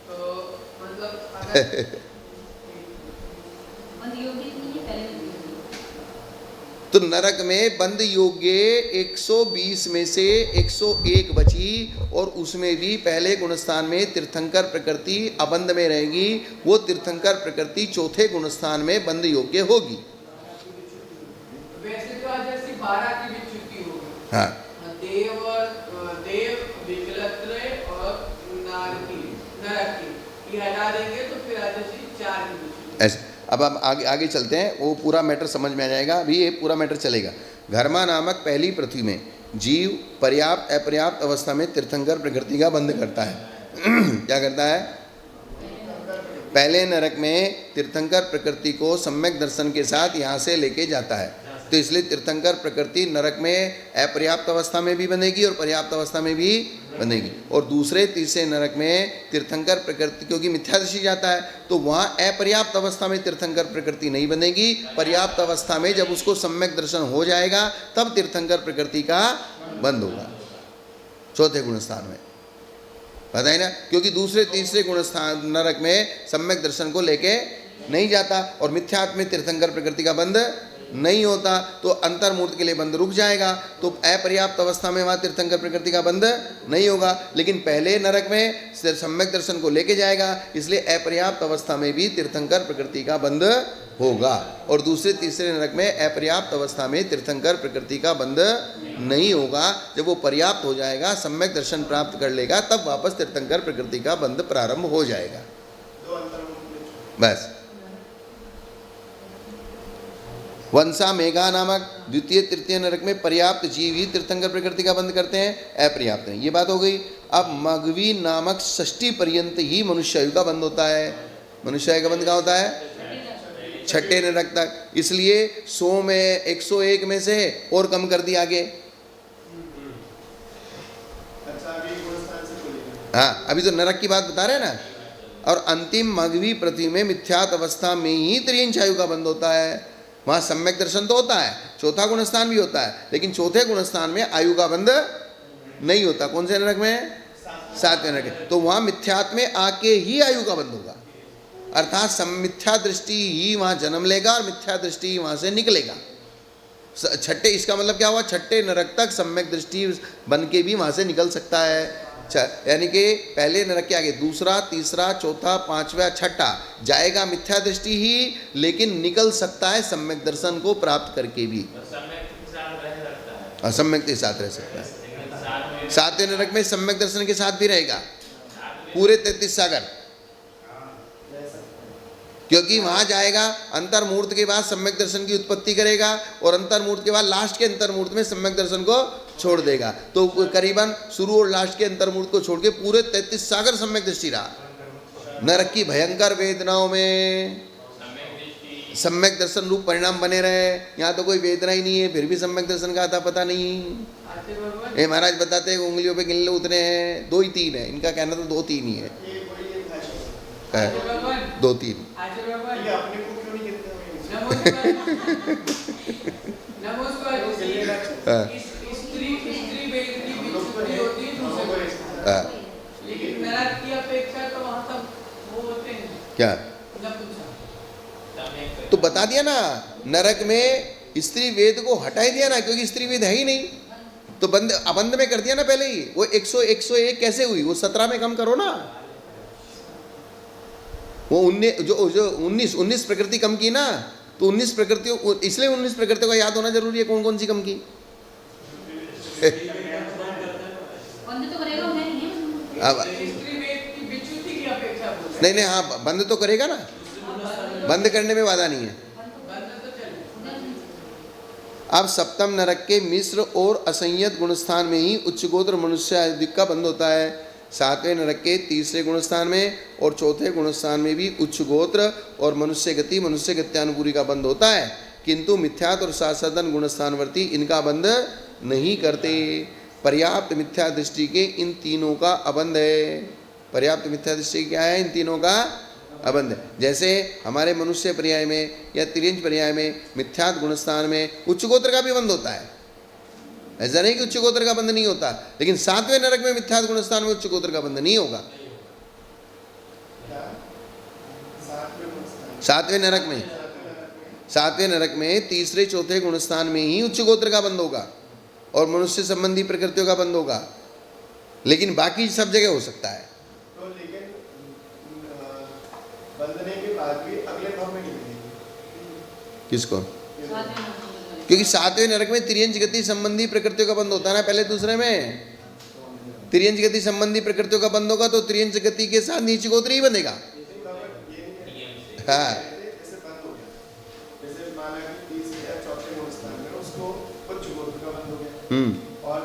तो मतलब अगर तो नरक में बंद योग्य 120 में से 101 बची, और उसमें भी पहले गुणस्थान में तीर्थंकर प्रकृति अबंध में रहेगी। वो तीर्थंकर प्रकृति चौथे गुणस्थान में बंद योग्य होगी। वैसे तो आज जैसे 12 की विच्युति होगी। हाँ, देव विकलत्रय और नरक की ये हटा देंगे तो फिर आज जैसे 4 की विच्युति। ऐसे अब हम आगे चलते हैं, वो पूरा मैटर समझ में आ जाएगा। अभी ये पूरा मैटर चलेगा। घर्मा नामक पहली पृथ्वी में जीव पर्याप्त अपर्याप्त अवस्था में तीर्थंकर प्रकृति का बंध करता है। क्या करता है? पहले नरक में तीर्थंकर प्रकृति को सम्यक दर्शन के साथ यहाँ से लेके जाता है। तो इसलिए तीर्थंकर प्रकृति नरक में अपर्याप्त अवस्था में भी बनेगी और पर्याप्त अवस्था में भी बनेगी। और दूसरे तीसरे नरक में तीर्थंकर प्रकृति, क्योंकि मिथ्यादृष्टि जाता है, तो वहाँ अपर्याप्त अवस्था में तीर्थंकर प्रकृति नहीं बनेगी। पर्याप्त अवस्था में जब उसको सम्यक दर्शन हो जाएगा तब तीर्थंकर प्रकृति का बंध होगा चौथे गुणस्थान में। पता है ना, क्योंकि दूसरे तीसरे गुणस्थान नरक में सम्यक दर्शन को लेके नहीं जाता और मिथ्यात्व में तीर्थंकर प्रकृति का बंध नहीं होता, तो अंतर्मूर्त के लिए बंध रुक जाएगा। तो अपर्याप्त अवस्था में वहाँ तीर्थंकर प्रकृति का बंध नहीं होगा, लेकिन पहले नरक में सम्यक दर्शन को लेके जाएगा, इसलिए अपर्याप्त अवस्था में भी तीर्थंकर प्रकृति का बंध होगा। और दूसरे तीसरे नरक में अपर्याप्त अवस्था में तीर्थंकर प्रकृति का बंध नहीं होगा। जब वो पर्याप्त हो जाएगा, सम्यक दर्शन प्राप्त कर लेगा, तब वापस तीर्थंकर प्रकृति का बंध प्रारंभ हो जाएगा। बस। वंसा मेघा नामक द्वितीय तृतीय नरक में पर्याप्त जीव ही तीर्थंकर प्रकृति का बंध करते हैं, अपर्याप्त नहीं। ये बात हो गई। अब मघवी नामक षष्ठी पर्यंत ही मनुष्य आयु का बंध होता है। मनुष्य आयु का बंध कहाँ होता है? छठे नरक तक। इसलिए 100 में 101 में से और कम कर दिया आगे। हाँ, अभी तो नरक की बात बता रहे हैं ना। और अंतिम मघवी पृथ्वी में मिथ्यात अवस्था में ही त्रियंश आयु का बंध होता है। वहाँ सम्यक दर्शन तो होता है, चौथा गुणस्थान भी होता है, लेकिन चौथे गुणस्थान में आयु का बंध नहीं होता। कौन से नरक में? सातवें नरक। तो वहाँ मिथ्यात्व में आके ही आयु का बंध होगा, अर्थात मिथ्या दृष्टि ही वहाँ जन्म लेगा और मिथ्या दृष्टि ही वहाँ से निकलेगा। छठे, इसका मतलब क्या हुआ? छठे नरक तक सम्यक दृष्टि बन के भी वहाँ से निकल सकता है। यानी कि पहले नरक के आगे दूसरा, तीसरा, चौथा, पांचवा, छठा जाएगा मिथ्या दृष्टि ही, लेकिन निकल सकता है सम्यक दर्शन को प्राप्त करके भी। असम्यक के साथ रह सकता है। सातवें नरक में सम्यक दर्शन के साथ भी रहेगा पूरे 33 सागर, क्योंकि वहां जाएगा अंतर्मूर्त के बाद सम्यक दर्शन की उत्पत्ति करेगा और अंतर्मूर्त के बाद लास्ट के अंतर्मूर्त में सम्यक दर्शन को छोड़ देगा। तो करीबन शुरू और लास्ट के अंतर्मूर्त को छोड़ के पूरे 33 सागर सम्यक दृष्टि रहा। नरक की भयंकर वेदनाओं में सम्यक दर्शन रूप परिणाम बने रहे। यहाँ तो कोई वेदना ही नहीं है, फिर भी सम्यक दर्शन का आता पता नहीं। ये महाराज बताते हैं उंगलियों पे गिनले उतरे हैं, 2 ही 3 है। इनका कहना तो 2-3 ही है, 2-3। लेकिन नरक की अपेक्षा तो वहाँ सब वो होते हैं क्या? तो बता दिया ना, नरक में स्त्री वेद को हटा ही दिया ना, क्योंकि स्त्री वेद है ही नहीं। तो बंद अबंध में कर दिया ना पहले ही। वो 101 कैसे हुई? वो 17 में कम करो ना। वो 19 प्रकृति कम की ना, तो 19 प्रकृतियों, इसलिए 19 प्रकृतियों का याद होना जरूरी है। कौन कौन सी कम की? अब नहीं, हाँ बंद तो करेगा ना, बंद करने में बाधा नहीं है। अब सप्तम नरक के मिश्र और असंयत गुणस्थान में ही उच्च गोत्र मनुष्य आदि का बंद होता है। सातवें नरक के तीसरे गुणस्थान में और चौथे गुणस्थान में भी उच्च गोत्र और मनुष्य गति मनुष्य गत्यानुपूरी का बंद होता है, किंतु मिथ्यात और साधन गुणस्थानवर्ती इनका बंद नहीं करते। पर्याप्त मिथ्या दृष्टि के इन तीनों का अबंध है। पर्याप्त मिथ्या दृष्टि क्या है? इन तीनों का अबंध है। जैसे हमारे मनुष्य पर्याय में या तिर्यंच पर्याय में मिथ्यात् गुणस्थान में उच्च गोत्र का भी बंध होता है। ऐसा नहीं कि उच्च गोत्र का बंध नहीं होता, लेकिन 7वें नरक में मिथ्यात् गुणस्थान में उच्च गोत्र का बंध नहीं होगा। 7वें नरक में तीसरे चौथे गुणस्थान में ही उच्च गोत्र का बंध होगा और मनुष्य संबंधी प्रकृतियों का बंध होगा, लेकिन बाकी सब जगह हो सकता है। तो लेकिन बंधने के बाद भी अगले भाव में नहीं मिलेगी। किसको? क्योंकि 7वें नरक में तिर्यंच गति संबंधी प्रकृतियों का बंध होता है ना, पहले दूसरे में तिर्यंच गति संबंधी प्रकृतियों का बंध होगा तो तिर्यंच गति के साथ नीच गोत्र ही बनेगा। हाँ, जैसे बंद हो गया, जैसे माना कि तीसरे या चौथे गुणस्थान में उसको उच्च गोत्र का बंद हो गया और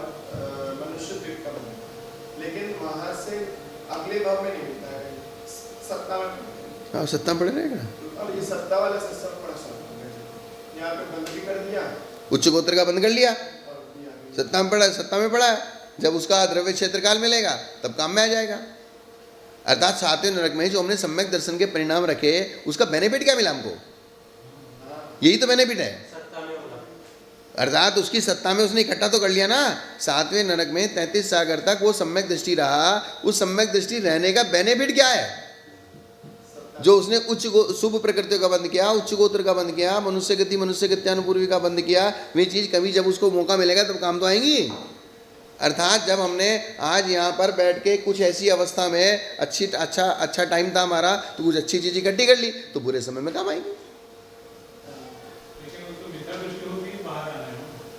मनुष्य द्विक का बंद हो गया, लेकिन वहां से अगले भाव में नहीं मिलता है, सत्ता में। हाँ, सत्ता पड़े रहेगा। अब ये सत्ता वाला सिस्टम बड़ा सरल है, यहाँ पे बंद भी कर दिया, उच्च गोत्र का बंद कर लिया, और दिया सत्ता में पड़ा, सत्ता में पड़ा है। जब उसका द्रव्य क्षेत्रकाल मिलेगा तब काम में आ जाएगा। अर्थात 7वें नरक में जो हमने सम्यक दर्शन के परिणाम रखे, उसका बेनिफिट क्या मिला हमको? यही तो बेनिफिट है। अर्थात उसकी सत्ता में उसने इकट्ठा तो कर लिया ना। 7वें नरक में 33 सागर तक वो सम्यक दृष्टि रहा। उस सम्यक दृष्टि रहने का बेनिफिट क्या है? जो उसने उच्च शुभ प्रकृतियों का बंद किया, उच्च गोत्र का बंद किया, मनुष्य गति मनुष्य गत्यानुपूर्वी का बंद किया, वे चीज कभी जब उसको मौका मिलेगा तब काम तो आएंगी। अर्थात जब हमने आज यहाँ पर बैठ के कुछ ऐसी अवस्था में अच्छा टाइम था हमारा, तो कुछ अच्छी चीज इकट्ठी कर ली तो बुरे समय में काम आएंगी।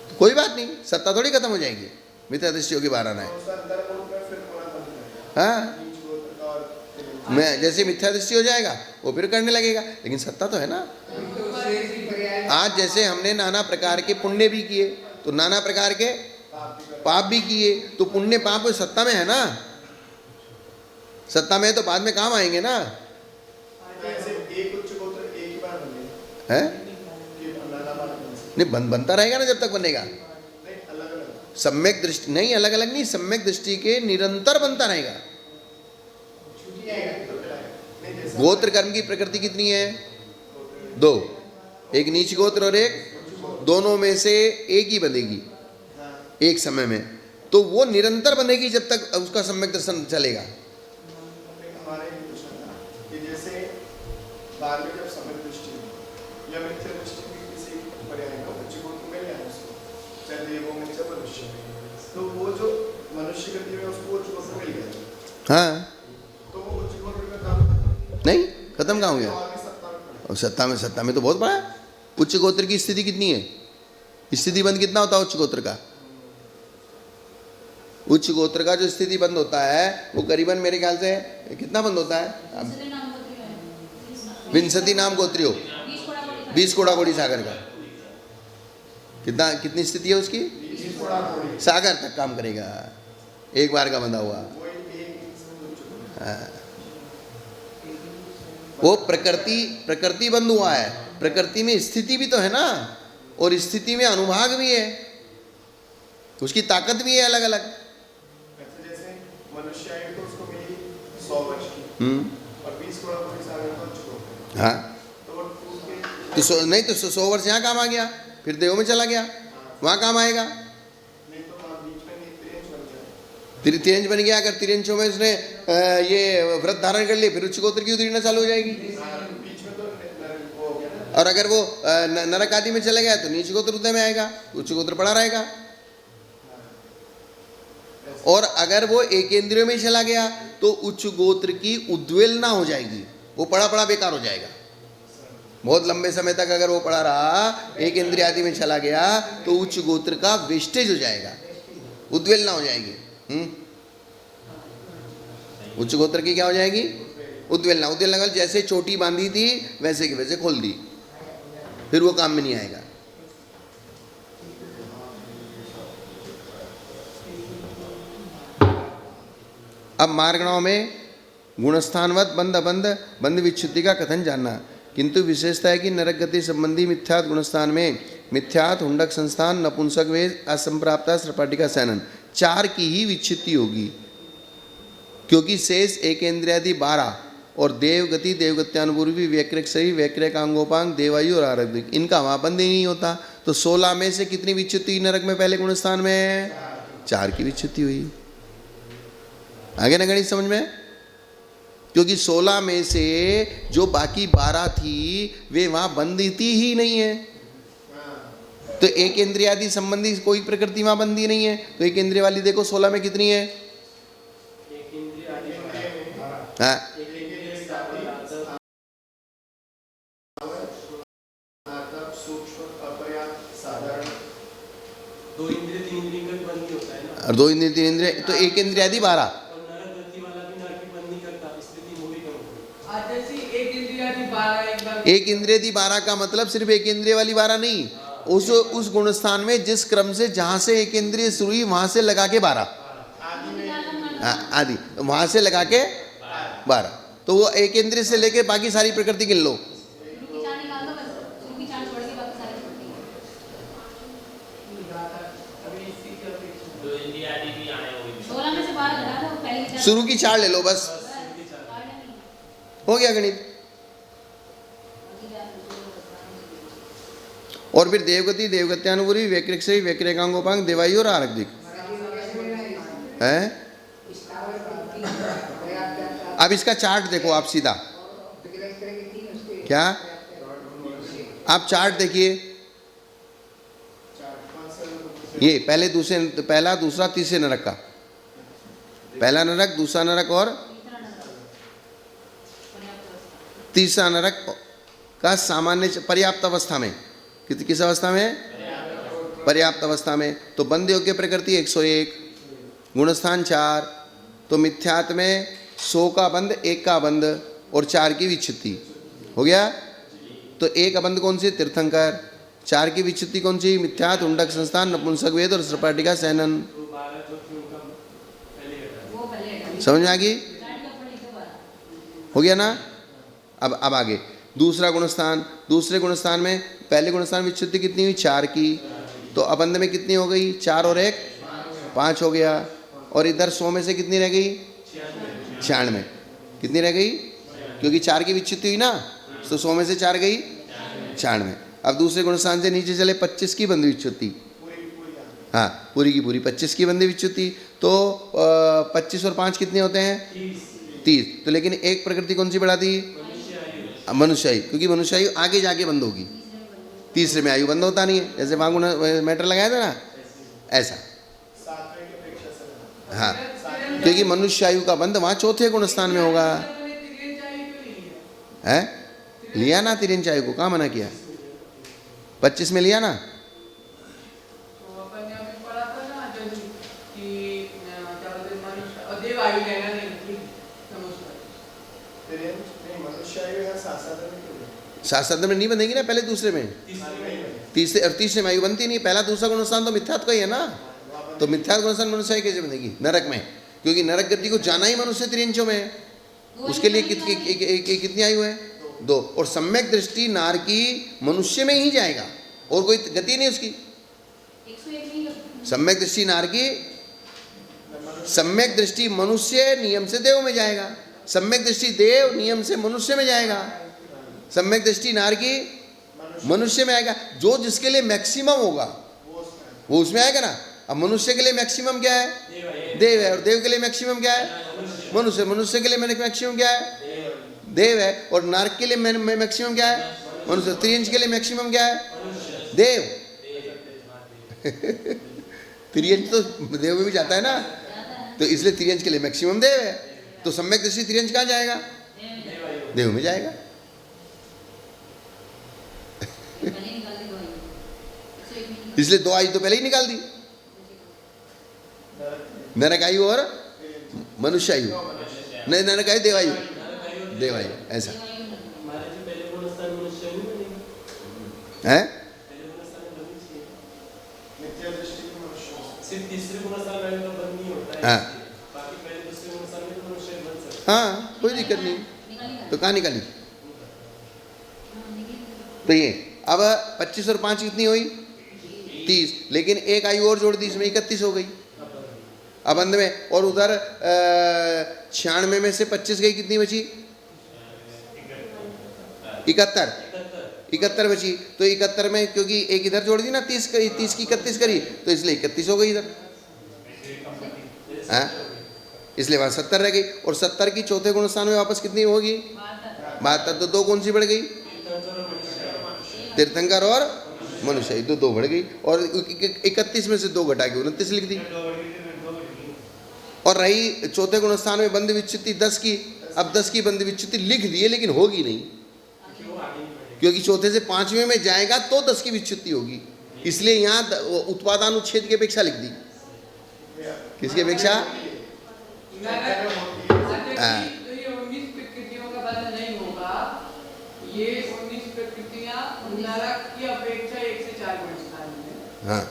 तो कोई बात नहीं, सत्ता थोड़ी खत्म हो जाएगी, मिथ्या दृष्टि होगी, बाहर आना है। हाँ, मैं जैसे मिथ्या दृष्टि हो जाएगा वो फिर करने लगेगा, लेकिन सत्ता तो है ना। आज जैसे हमने नाना प्रकार के पुण्य भी किए तो नाना प्रकार के पाप भी किए, तो पुण्य पाप सत्ता में है ना, सत्ता में तो बाद में काम आएंगे ना। है नहीं, बनता रहेगा ना जब तक बनेगा। सम्यक दृष्टि नहीं, अलग अलग नहीं, सम्यक दृष्टि के निरंतर बनता रहेगा। गोत्र कर्म की प्रकृति कितनी है? 2, एक नीच गोत्र और एक, दोनों में से एक ही बनेगी एक समय में, तो वो निरंतर बनेगी जब तक उसका सम्यक दर्शन चलेगा। हमारे कि जैसे बाद में जब सम्यक दृष्टि या मिथ्या दृष्टि की किसी पर्याय में उच्च गोत्र मिल जाए उसको, चाहे देवों में चाहे मनुष्य में, तो वो जो मनुष्य गति में उसको उच्च गोत्र मिल गया, हाँ, तो वो उच्च गोत्र का काम नहीं खत्म कहाँ हो गया? और सत्ता में तो बहुत बड़ा है। उच्च गोत्र की स्थिति कितनी है? स्थिति बंद कितना होता है उच्च गोत्र का? उच्च गोत्र का जो स्थिति बंद होता है वो करीबन मेरे ख्याल से कितना बंद होता है? विंशति नाम गोत्रियो, 20 कोड़ा कोड़ी सागर का कितनी स्थिति है उसकी? सागर तक काम करेगा, एक बार का बंधा हुआ। हाँ। वो प्रकृति बंद हुआ है, प्रकृति में स्थिति भी तो है ना, और स्थिति में अनुभाग भी है, उसकी ताकत भी है अलग अलग। जैसे मनुष्य आयु तो उसको मिली 100 वर्ष की और 20 कोड़ा कोड़ी सागर का उच्च गोत्र। हाँ, तो वो टूट के नहीं तो 100 वर्ष यहाँ काम आ गया, फिर देव में चला गया, वहाँ काम आएगा। नहीं तो वहाँ बीच में तिरंज बन गया, तिरंज बन गया। अगर तिरंजों में उसने ये व्रत धारण कर लिए, फिर उच्च गोत्र की उदीरना चालू हो जाएगी। बीच में तो वो हो गया ना। और अगर वो नरक आदि में चले गया तो नीच गोत्र उदय में आएगा, उच्च गोत्र पड़ा रहेगा। और अगर वो एकेंद्रियों में चला गया तो उच्च गोत्र की उद्वेलना हो जाएगी, वो पड़ा बेकार हो जाएगा। बहुत लंबे समय तक अगर वो पड़ा रहा, एक इंद्रिय आदि में चला गया, तो उच्च गोत्र का वेस्टेज हो जाएगा, उद्वेलना हो जाएगी। उच्च गोत्र की क्या हो जाएगी? उद्वेलना। जैसे चोटी बांधी थी वैसे की वैसे खोल दी, फिर वो काम में नहीं आएगा। अब मार्गणाओं में गुणस्थानवत बंध अबंध बंध विच्छुद्धि का कथन जानना, किंतु विशेषता है कि नरक गति संबंधी मिथ्यात् गुणस्थान में मिथ्यात् हुंडक संस्थान नपुंसक वेश असंप्राप्ता सपाटिका सैनन 4 की ही विच्छित्ति होगी, क्योंकि शेष एकेंद्रियादि 12 और देवगति देवगत्यानुपूर्वी व्यक्रक सही व्यक्रकांगोपांग देवायु और आरब्धिक, इनका वहाँ बंद ही नहीं होता। तो 16 में से कितनी विच्छित्ति नरक में पहले गुणस्थान में? 4 की विच्छित्ति हुई। आगे ना गणित समझ में? क्योंकि 16 में से जो बाकी 12 थी वे वहाँ बंधती ही नहीं है। तो एक इंद्रियादि संबंधी कोई प्रकृति वहाँ बंदी नहीं है। तो एक इंद्रिय वाली देखो 16 में कितनी है? हाँ, और 2 इंद्रिय 3 इंद्रिय, तो एक इंद्रियादि 12। एक इंद्रियादि 12 का मतलब सिर्फ एक इंद्रिय वाली 12 नहीं, उस गुणस्थान में जिस क्रम से जहां से एक इंद्रिय शुरू हुई वहां से लगा के 12 आदि, वहां से लगा के 12। तो वो एक इंद्रिय से लेके बाकी सारी प्रकृति गिन लो। शुरू की 4 ले लो बस, हो गया गणित। और फिर देवगति देवगत्यानुपूर्वी व्यक्रक सही व्यक्रकांगोपांग देवायु और आरब्धिक है। अब इसका चार्ट देखो आप सीधा, क्या आप चार्ट देखिए, ये पहले दूसरे, पहला दूसरा तीसरे नरक का, पहला नरक दूसरा नरक और तीसरा नरक का सामान्य पर्याप्त अवस्था में, किस अवस्था में? पर्याप्त अवस्था में। तो बंद योग्य प्रकृति 101, गुणस्थान 4, तो मिथ्यात में 100 का बंद, 1 का बंद और 4 की विच्छित्ति हो गया। तो 1 अबंध कौन सी? तीर्थंकर। 4 की विच्छित्ति कौन सी? मिथ्यात, उंडक संस्थान, नपुंसक वेद और सपाटिका सैनन। समझ में आ गई? हो गया ना? अब आगे दूसरा गुणस्थान, दूसरे गुणस्थान में पहले गुणस्थान विच्छित्ति कितनी हुई? 4 की। तो अबंध में कितनी हो गई? 4 और 1 5 हो गया। और इधर 100 में से कितनी रह गई? 96। कितनी रह गई? क्योंकि 4 की विच्छित्ति हुई ना, तो 100 में से 4 गई 96। अब दूसरे गुणस्थान से नीचे चले 25 की बंद विच्छित्ति, हाँ पूरी की पूरी 25 की बंदी विच्छित्ति। तो 25 और 5 कितने होते हैं? 30। तो लेकिन एक प्रकृति कौन सी बढ़ा दी? मनुष्य आयु, क्योंकि मनुष्य आयु आगे जाके बंद होगी, तीसरे में आयु बंद होता नहीं है। जैसे वहाँ मैटर लगाया था ना, ऐसा। हाँ, क्योंकि मनुष्य आयु का बंद वहाँ चौथे गुणस्थान में होगा। है लिया ना तिरंज आयु को, कहाँ मना किया? 25 में लिया ना। शास्त्र में नहीं बंधेगी ना, पहले दूसरे में, तीसरे और तीसरे में आयु बनती नहीं। पहला दूसरा गुणस्थान तो मिथ्यात्व का ही है ना, तो मिथ्यात्व गुणस्थान मनुष्य कैसे बनेगी? नरक में, क्योंकि नरक गति को जाना ही मनुष्य त्रिंचों में, उसके लिए कितनी आयु है? 2। और सम्यक दृष्टि नार की मनुष्य में ही जाएगा, और कोई गति नहीं उसकी। सम्यक दृष्टि नार की, सम्यक दृष्टि मनुष्य नियम से देव में जाएगा, सम्यक दृष्टि देव नियम से मनुष्य में जाएगा, सम्यक दृष्टि नार की मनुष्य में आएगा। जो जिसके लिए मैक्सिमम होगा वो उसमें आएगा ना। अब मनुष्य के लिए मैक्सिमम क्या है? देव है। और देव के लिए मैक्सिमम क्या है? मनुष्य। मनुष्य के लिए मैक्सिमम क्या है? देव है। और नारक के लिए मैक्सिमम क्या है? मनुष्य। त्रियंश के लिए मैक्सिमम क्या है? देव। त्रियंश तो देव में भी जाता है ना, तो इसलिए त्रियंश के लिए मैक्सिमम देव है। तो सम्यक दृष्टि त्रियंश कहाँ जाएगा? देव में जाएगा। इसलिए 2 आयु तो पहले ही निकाल दी, नरक आयु और मनुष्य आयु। नहीं, नरक आयु देवायु, देवायु ऐसा है। हाँ कोई दिक्कत नहीं, तो कहाँ निकाली? तो ये अब 25 और 5 कितनी हुई? 30। लेकिन एक आयु और जोड़ दी, इसमें 31 हो गई। अब अंत में, और उधर 96 में से 25 गई, कितनी बची? 71 बची। तो 71 में क्योंकि एक इधर जोड़ दी ना, 30 की 31 करी, तो इसलिए 31 हो गई इधर, हाँ, इसलिए वहाँ 70 रह गई। और 70 की चौथे गुणस्थान में वापस कितनी होगी? 72। तो 2 कौन सी बढ़ गई? तीर्थंकर और मनुष्य, तो 2 बढ़ गई। और 31 में से 2 घटा के 29 लिख दी। और रही चौथे गुणस्थान में बंद विच्युति 10 की, अब 10 की बंद विच्युति लिख दिए लेकिन होगी नहीं, क्योंकि चौथे से 5वें में जाएगा तो 10 की विच्युति होगी, इसलिए यहाँ उत्पादानुच्छेद की अपेक्षा लिख दी। किसकी अपेक्षा? तो ये 19 प्रकृतियों का बंध नहीं होगा, ये 19 प्रकृतियां नरक की अपेक्षा 1 से 4 गुणस्थान में। हाँ,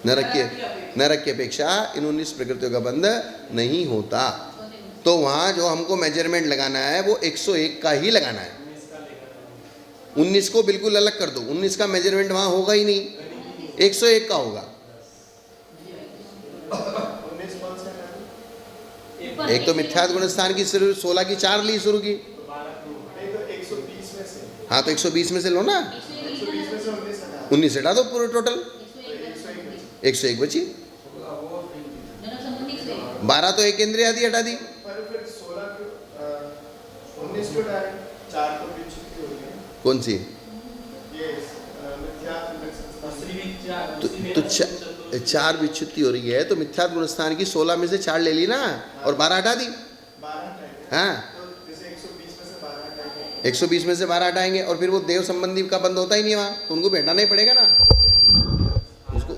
नरक की अपेक्षा इन 19 प्रकृतियों का बंध नहीं होता। तो वहाँ जो हमको मेजरमेंट लगाना है वो 101 का ही लगाना है। 19 को बिल्कुल अलग कर दो, 19 का मेजरमेंट वहाँ होगा ही नहीं, 101 का होगा। एक तो मिथ्यात गुणस्थान की 16 की 4 ली शुरू की, हाँ, तो 120 में से लो ना, 19 हटा दो पूरे टोटल, 101 बची। 12 तो एक इंद्रिय आदि हटा दी, कौन सी? तो 4 विच्युति हो रही है, तो मिथ्यात गुणस्थान की 16 में से 4 ले ली ना, और 12 हटा दी। हाँ, 120 में से 12 हटाएंगे, और फिर वो देव संबंधी का बंद होता ही नहीं वहाँ, तो उनको भी हटाना ही पड़ेगा ना,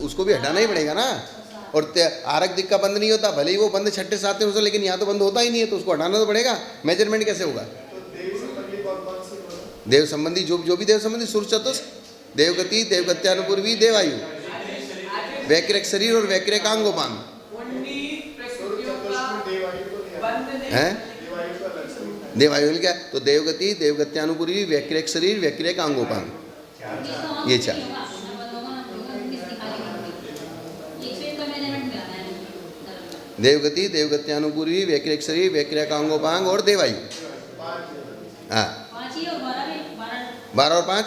उसको भी हटाना ही पड़ेगा ना। और आरक दिक का बंद नहीं होता, भले ही वो बंद 6ठे 7ठे हो, लेकिन यहाँ तो बंद होता ही नहीं है, तो उसको हटाना तो पड़ेगा। मेजरमेंट कैसे होगा? देव संबंधी जो भी देव संबंधी, सूर्य चतुष, देवगति, देवगत्यानुपूर्वी, देवायु, वैक्रिक शरीर और वैक्रिकांगोपांग है। देवायु क्या? तो देवगति, देवगत्यानुपूर्वी, वैक्रिक शरीर, वैक्रिकांगोपांग, ये 4। देवगति, देवगत्यानुपूर्वी, वैक्रिक शरीर, वैक्रिकांगोपांग और देवायु। हाँ, 12 और 5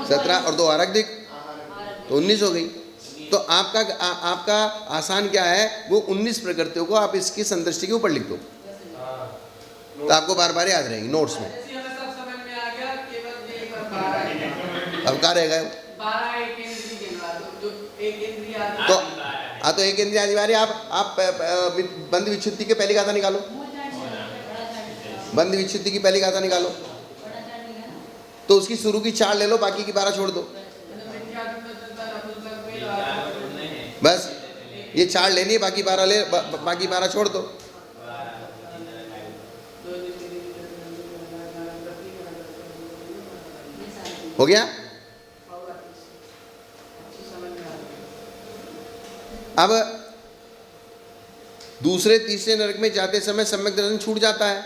17 और 2 आरक दिक, तो 19 हो गई। तो आपका आसान क्या है, वो 19 प्रकृतियों को आप इसकी संदृष्टि के ऊपर लिख दो, तो आपको बार बार याद रहेंगी नोट्स में। अब क्या रहेगा? तो हाँ, तो एक इंद्रिय अनिवार्य। आप बंद विच्युति के पहली गाथा निकालो, बंद विच्युति की पहली गाथा निकालो, तो उसकी शुरू की 4 ले लो, बाकी की 12 छोड़ दो। बस ये 4 लेनी है, बाकी 12 छोड़ दो। हो गया? अब दूसरे तीसरे नरक में जाते समय सम्यक दर्शन छूट जाता है,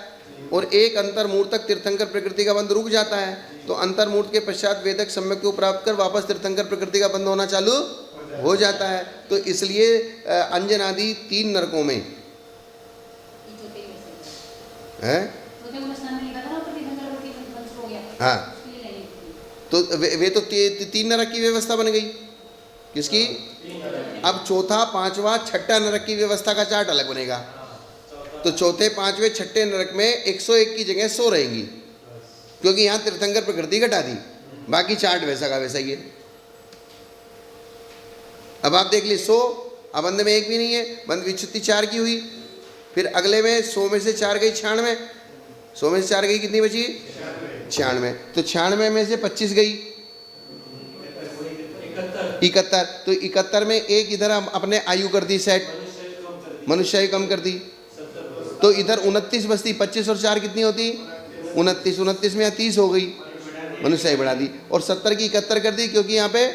और एक अंतर्मूर्तक तीर्थंकर प्रकृति का बंध रुक जाता है। तो अंतर्मूर्त के पश्चात वेदक सम्यक को प्राप्त कर वापस तीर्थंकर प्रकृति का बंध होना चालू हो जाता है। तो इसलिए अंजन आदि 3 नरकों में है, हाँ, तो वे तो 3 नरक की व्यवस्था बन गई। किसकी? अब चौथा, 5वां, 6ठा नरक की व्यवस्था का चार्ट अलग बनेगा। तो चौथे, 5वें, 6ठे नरक में 101 की जगह 100 रहेंगी, क्योंकि यहाँ तीर्थंकर प्रकृति घटा दी, बाकी चार्ट वैसा का वैसा ही है। अब आप देख ली 100, अब अंत में 1 भी नहीं है, बंद विच्युति 4 की हुई, फिर अगले में 100 में से 4 गई 96, 100 में से 4 गई, कितनी बची? 96। तो 96 में से 25 गई 71। तो 71 में एक इधर हम अपने आयु कर दी सेट, मनुष्य आयु कम कर दी, तो इधर 29 बचती। 25 और 4 कितनी होती? 29। 29 में 30 हो गई, मनुष्य आयु बढ़ा दी। और 70 की 71 कर दी, क्योंकि यहाँ पे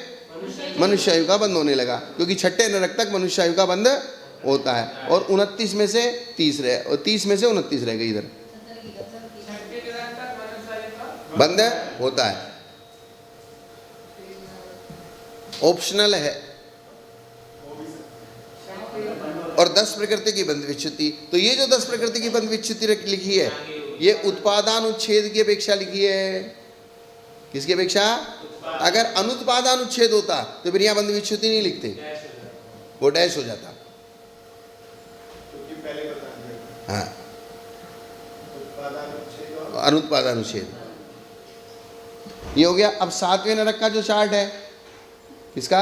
मनुष्य आयु का बंद होने लगा, क्योंकि 6ठे नरक तक मनुष्य आयु का बंद होता है। और 29 में से 30 रहे, और 30 में से 29 रह गई, इधर बंद होता है। ऑप्शनल है, और 10 प्रकृति की बंध विच्युति। तो ये जो 10 प्रकृति की बंध विच्युति लिखी है, ये उत्पादानुच्छेद की अपेक्षा लिखी है। किसकी अपेक्षा? अगर अनुत्पादानुच्छेद होता तो फिर यहाँ बंध विच्युति नहीं लिखते, वो डैश हो जाता। क्योंकि पहले बता दिया हाँ, उत्पादानुच्छेद और अनुत्पादानुच्छेद ये हो गया। अब 7वें नरक का जो चार्ट है, किसका?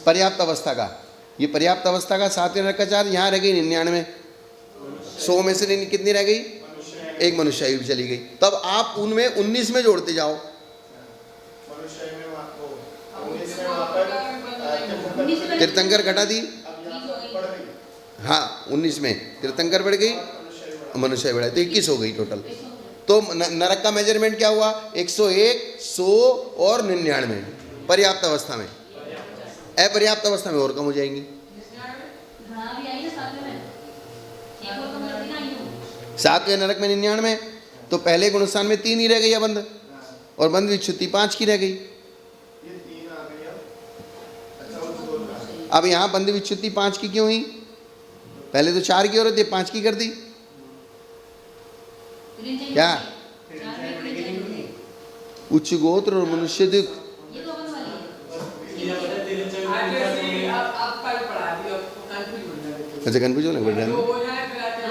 पर्याप्त अवस्था का। ये पर्याप्त अवस्था का 7वें नरक का चार्ट यहाँ रह गई 99। 100 में से कितनी रह गई? एक मनुष्य आयु चली गई। तब आप उनमें 19 में जोड़ते जाओ। मनुष्य में आपको 19 में वहाँ पर तीर्थंकर घटा दी, अब यहाँ पर बढ़ गई, हाँ 19 में तीर्थंकर बढ़ गई, मनुष्य बढ़ा, तो 21 हो गई टोटल। तो नरक का मेजरमेंट क्या हुआ? 101, 100 और 99 पर्याप्त अवस्था में। अपर्याप्त अवस्था में और कम हो जाएंगी। 7वें नरक में 99, तो पहले गुणस्थान में 3 ही रह गई बंध, और बंध विच्युति 5 की रह गई। ये 3 आ गई। अच्छा वो 2 का अब यहाँ बंध विच्युति 5 की क्यों हुई? पहले तो 4 की हो रही थी, 5 की कर दी। क्या? उच्च गोत्र और मनुष्य दुख। आज जैसे आप कल पढ़ा दी और कंफ्यूज हो जाएगा। अच्छा कंफ्यूज होने बढ़ रहा जो है। हो जाए फिर आते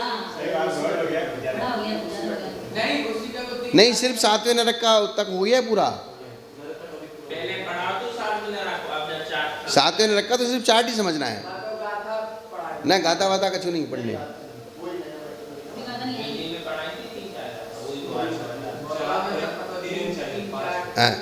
नहीं उसी का तो नहीं, सिर्फ 7वें नरक का तक हो गया पूरा। पहले पढ़ाओ तो साथ में रखो अपना चार्ट। 7वें नरक का तो सिर्फ चार्ट ही समझना है गाथा पढ़ा दी। ना, गाता वाता कछु नहीं पढ़ने। हिंदी में पढ़ाई थी 3-4 वही तो आज हाँ।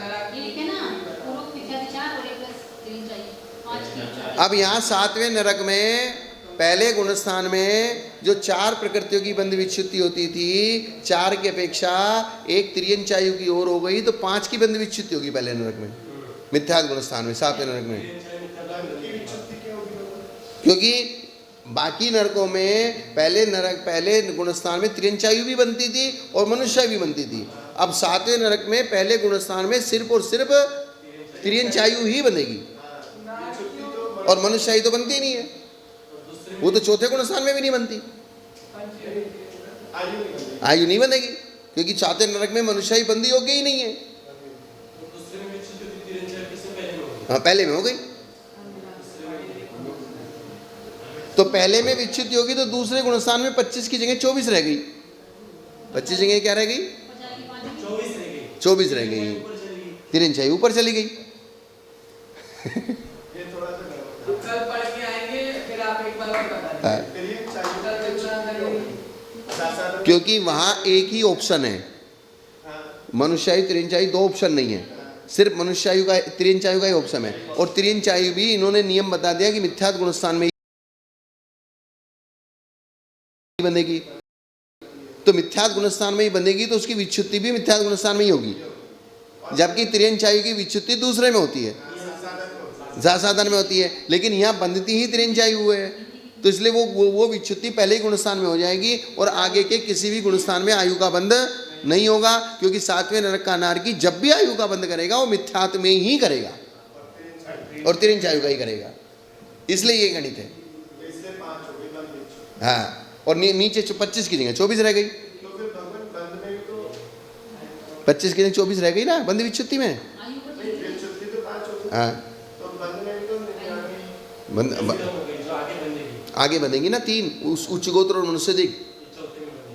अब यहाँ 7वें नरक में पहले गुणस्थान में जो 4 प्रकृतियों की बंध विच्युति होती थी, 4 की अपेक्षा 1 तिर्यंचायु की ओर हो गई, तो 5 की बंध विच्युति होगी पहले नरक में, मिथ्यात्व गुणस्थान में, 7वें नरक में। क्योंकि बाकी नरकों में पहले गुणस्थान में तिर्यंचायु भी बनती थी और मनुष्य भी बनती थी। अब 7वें नरक में पहले गुणस्थान में सिर्फ और सिर्फ तिर्यंचायु ही बनेगी, और मनुष्य तो बनती नहीं है। वो तो चौथे गुणस्थान में भी नहीं बनती, आयु नहीं बनेगी, क्योंकि 4वें नरक में मनुष्य बंदी योग्य ही नहीं है। हाँ, पहले में हो गई। तो पहले में विच्युति होगी तो दूसरे गुणस्थान में 25 की जगह 24 रह गई। 25 जगह क्या रह गई? 24 रह गई। तिर्यंचायु ऊपर चली गई। कल पढ़ के आएंगे फिर आप एक बार और बता दें। क्योंकि वहां एक ही ऑप्शन है, मनुष्यायु तिर्यंचायु 2 ऑप्शन नहीं है, सिर्फ मनुष्यायु का तिर्यंचायु का ही ऑप्शन है। और तिर्यंचायु भी इन्होंने नियम बता दिया कि मिथ्यात्व गुणस्थान में ही बनेगी, तो मिथ्यात्व गुणस्थान में ही बनेगी, तो उसकी विच्युति भी मिथ्यात्व गुणस्थान में ही होगी, जबकि तिर्यंचायु की विच्युति दूसरे में होती है, साधन में होती है। लेकिन यहाँ बंधती ही तिर्यंचायु है, तो इसलिए वो विच्युति पहले ही गुणस्थान में हो जाएगी, और आगे के किसी भी गुणस्थान में आयु का बंध नहीं होगा। क्योंकि 7वें नरक का नारकी जब भी आयु का बंध करेगा वो मिथ्यात्व में ही करेगा और तिर्यंचायु का ही करेगा, इसलिए ये गणित है। हाँ, और नीचे 25 की जगह 24 रह गई। 25 की जगह 24 रह गई ना बंध विच्युति में। हाँ, आगे बनेगी ना 3, उस उच्च गोत्र और मनुष्य दिख,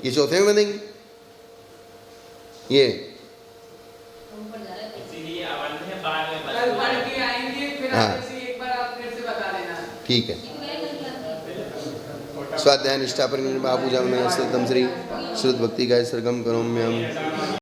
ये चौथे में बनेगी। ये इसीलिए अवन है बाद में कल पढ़ के आएंगे फिर हाँ। आप एक बार आप फिर से बता देना। ठीक है। स्वाध्याय निष्ठा पर बाबू जाम श्री श्रुत भक्ति गाय सरगम करोम्यम